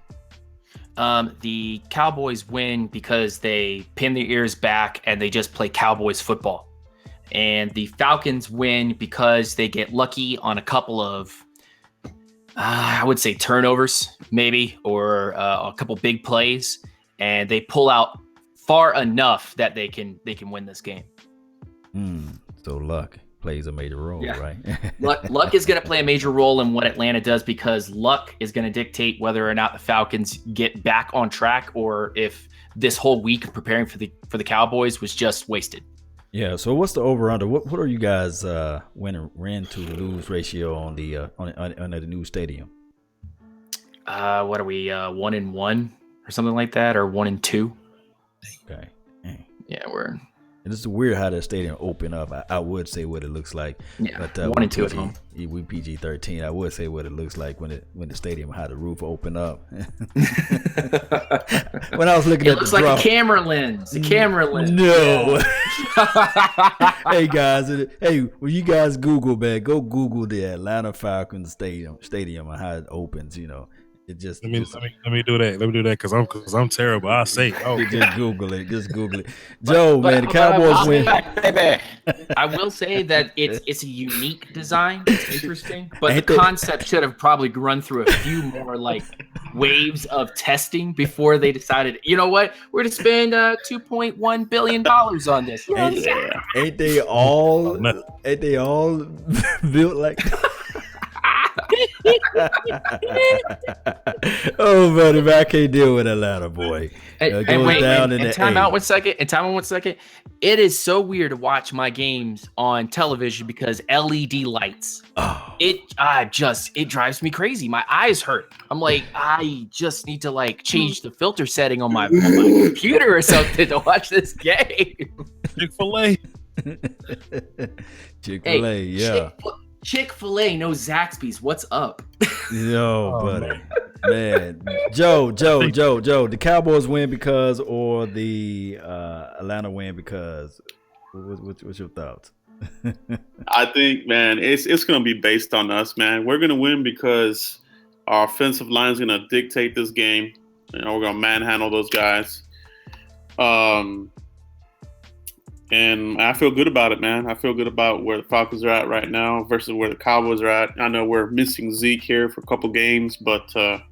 The Cowboys win because they pin their ears back and they just play Cowboys football. And the Falcons win because they get lucky on a couple of, I would say turnovers maybe, or a couple big plays, and they pull out far enough that they can win this game. So luck plays a major role, right? Luck is going to play a major role in what Atlanta does, because luck is going to dictate whether or not the Falcons get back on track, or if this whole week of preparing for the Cowboys was just wasted. Yeah. So what's the over under? What are you guys win to lose ratio on the on the new stadium? What are we 1-1 or something like that, or 1-2? Okay. Yeah, we're. It's weird how the stadium opened up. I would say what it looks like. Yeah, but 1-2 at home. We PG-13. I would say what it looks like when the stadium had the roof open up. When I was looking at it looks like a camera lens. A camera lens. No. Hey guys, when you guys Google, man, go Google the Atlanta Falcons stadium and how it opens. It just let me do that. Let me do that because I'm terrible. I say, just Google it. Joe, man, the Cowboys win. I will say that it's a unique design. It's interesting, but the concept should have probably run through a few more waves of testing before they decided. You know what? We're gonna spend $2.1 billion on this. Ain't they all built like? Oh, buddy, man, I can't deal with Atlanta, boy. And time out 1 second. It is so weird to watch my games on television because LED lights. Oh. It drives me crazy. My eyes hurt. I'm like, I just need to change the filter setting on my computer or something to watch this game. Chick-fil-A. Chick-fil-A, yeah. Chick-fil-A, no Zaxby's. What's up? Yo, buddy. Man. Joe, the Cowboys win because, or the Atlanta win because? What's your thoughts? I think, man, it's going to be based on us, man. We're going to win because our offensive line is going to dictate this game. We're going to manhandle those guys. And I feel good about it, man. I feel good about where the Falcons are at right now versus where the Cowboys are at. I know we're missing Zeke here for a couple games, but I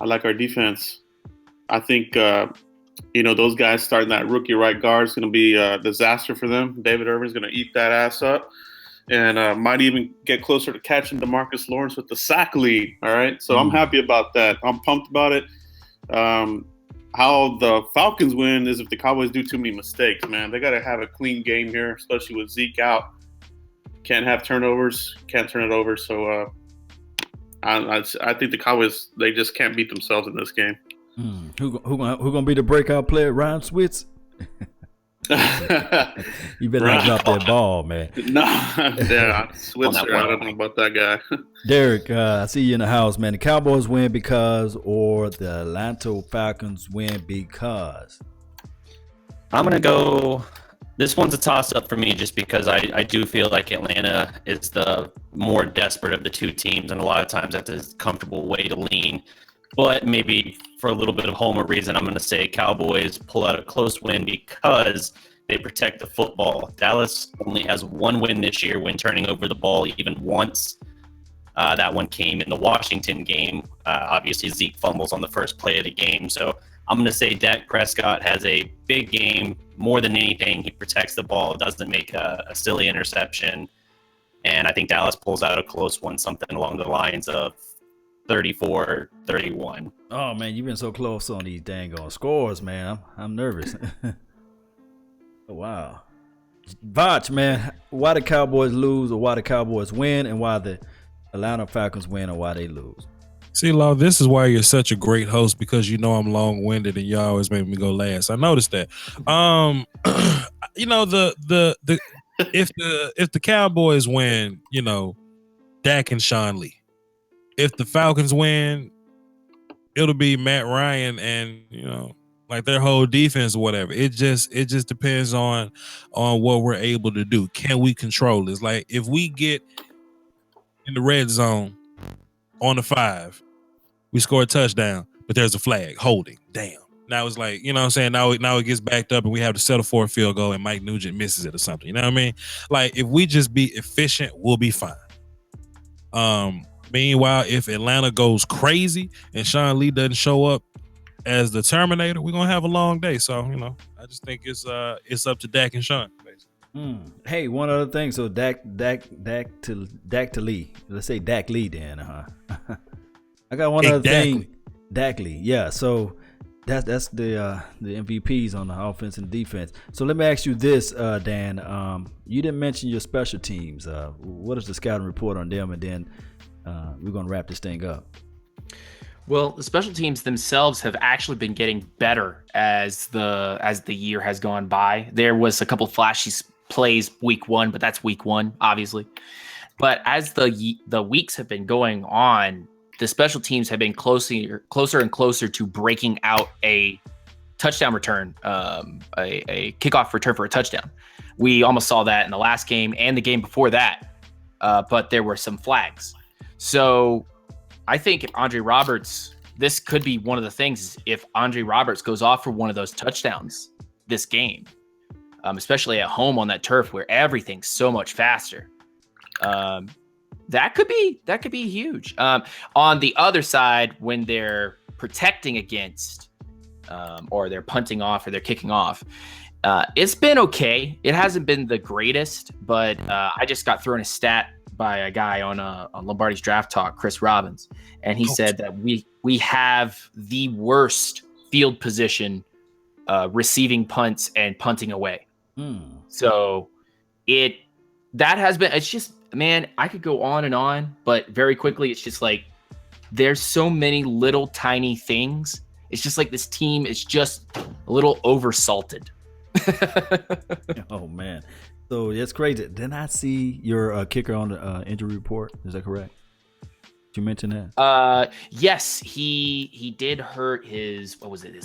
like our defense. I think, those guys starting that rookie right guard is going to be a disaster for them. David Irving's going to eat that ass up and might even get closer to catching DeMarcus Lawrence with the sack lead, all right? So I'm happy about that. I'm pumped about it. How the Falcons win is if the Cowboys do too many mistakes, man. They got to have a clean game here, especially with Zeke out. Can't have turnovers. Can't turn it over. So I think the Cowboys, they just can't beat themselves in this game. Who gonna be the breakout player? Ryan Switz? You better not drop that ball, man. No, yeah, Switzer. I don't know about that guy. Derek, I see you in the house, man. The Cowboys win because, or the Atlanta Falcons win because? I'm gonna go. This one's a toss-up for me, just because I do feel like Atlanta is the more desperate of the two teams, and a lot of times that's a comfortable way to lean. But maybe for a little bit of homer reason, I'm going to say Cowboys pull out a close win because they protect the football. Dallas only has one win this year when turning over the ball even once. That one came in the Washington game. Obviously, Zeke fumbles on the first play of the game. So I'm going to say Dak Prescott has a big game. More than anything, he protects the ball, doesn't make a silly interception. And I think Dallas pulls out a close one, something along the lines of 34-31. Oh man, you've been so close on these dang on scores, man. I'm nervous. Oh, wow. Vach, man, why the Cowboys lose or why the Cowboys win, and why the Atlanta Falcons win and why they lose? See, Law, this is why you're such a great host, because I'm long-winded and you always make me go last. I noticed that. If the Cowboys win, Dak and Sean Lee. If the Falcons win, it'll be Matt Ryan and their whole defense or whatever. It just depends on what we're able to do. Can we control this? Like if we get in the red zone on the 5, we score a touchdown, but there's a flag holding. Damn. Now it's like, you know what I'm saying? Now it gets backed up and we have to settle for a field goal and Mike Nugent misses it or something. You know what I mean? Like if we just be efficient, we'll be fine. Meanwhile, if Atlanta goes crazy and Sean Lee doesn't show up, as the Terminator, we're gonna have a long day. So I just think it's up to Dak and Sean. Hey, one other thing. So Dak to Lee. Let's say Dak Lee then. I got one other thing. Dak Lee. Yeah. So that's the MVPs on the offense and defense. So let me ask you this, Dan. You didn't mention your special teams. What is the scouting report on them? And then we're gonna wrap this thing up. Well, the special teams themselves have actually been getting better as the year has gone by. There was a couple flashy plays week 1, but that's week 1, obviously. But as the weeks have been going on, the special teams have been closer and closer to breaking out a touchdown return, a kickoff return for a touchdown. We almost saw that in the last game and the game before that, but there were some flags. So I think if Andre Roberts, this could be one of the things, if Andre Roberts goes off for one of those touchdowns this game, especially at home on that turf where everything's so much faster, that could be huge. On the other side, when they're protecting against, or they're punting off or they're kicking off, it's been okay. It hasn't been the greatest, but I just got thrown a stat by a guy on Lombardi's Draft Talk, Chris Robbins, and he said that we have the worst field position receiving punts and punting away. So it's just, man, I could go on, but very quickly it's just like there's so many little tiny things. It's just like this team is just a little oversalted. Oh man. So that's crazy. Didn't I see your kicker on the injury report? Is that correct? Did you mention that? Yes, he did hurt his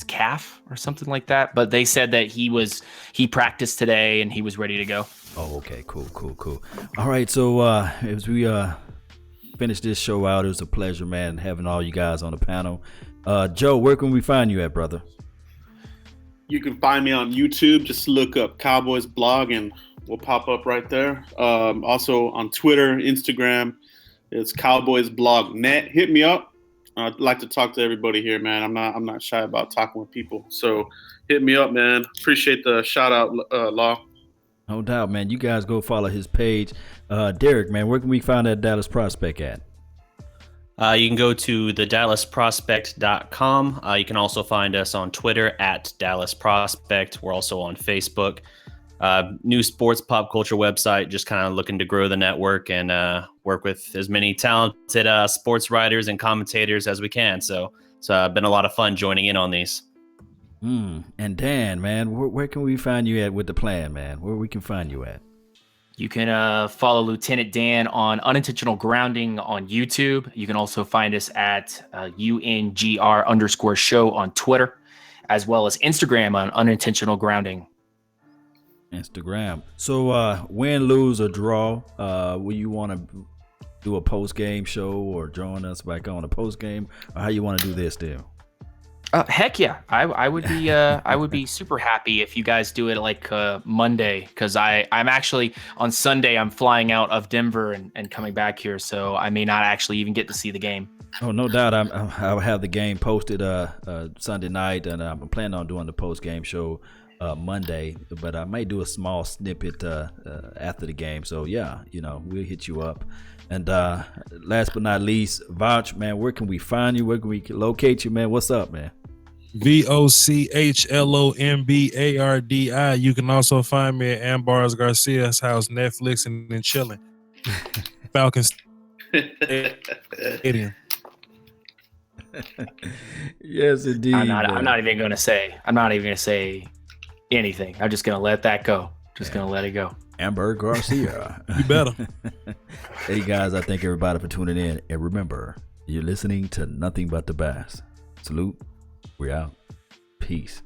calf or something like that. But they said that he practiced today and he was ready to go. Oh, okay, cool. All right, so as we finish this show out, it was a pleasure, man, having all you guys on the panel. Joe, where can we find you at, brother? You can find me on YouTube. Just look up Cowboys blog and we'll pop up right there. Also on Twitter, Instagram, it's Cowboys blog net. Hit me up. I'd like to talk to everybody here, man. I'm not shy about talking with people. So hit me up, man. Appreciate the shout out, Law. No doubt, man. You guys go follow his page. Derek, man, where can we find that Dallas Prospect at? You can go to thedallasprospect.com. You can also find us on Twitter at Dallas Prospect. We're also on Facebook. New sports pop culture website, just kind of looking to grow the network and work with as many talented sports writers and commentators as we can. So it's been a lot of fun joining in on these. And Dan, man, where can we find you at with the plan, man? Where we can find you at? You can follow Lieutenant Dan on Unintentional Grounding on YouTube. You can also find us at UNGR_show on Twitter, as well as Instagram on Unintentional Grounding. Instagram. So win, lose, or draw, will you want to do a post-game show or join us back on a post-game? Or how you want to do this deal? Heck yeah. I would be I would be super happy if you guys do it like Monday, because I'm actually on Sunday I'm flying out of Denver and coming back here, so I may not actually even get to see the game. Oh, no doubt. I'll have the game posted Sunday night, and I'm planning on doing the post-game show Monday, but I may do a small snippet after the game. So yeah, we'll hit you up. And last but not least, Vouch, man, where can we find you? Where can we locate you, man? What's up, man? VOCHLOMBARDI. You can also find me at Ambar's Garcia's house, Netflix, and then chilling. Falcons Stadium. Yes, indeed. I'm not even gonna say anything. I'm just gonna let that go. Gonna let it go. Amber Garcia. You better. Hey guys, I thank everybody for tuning in, and remember, you're listening to nothing but the best. Salute. We're out. Peace.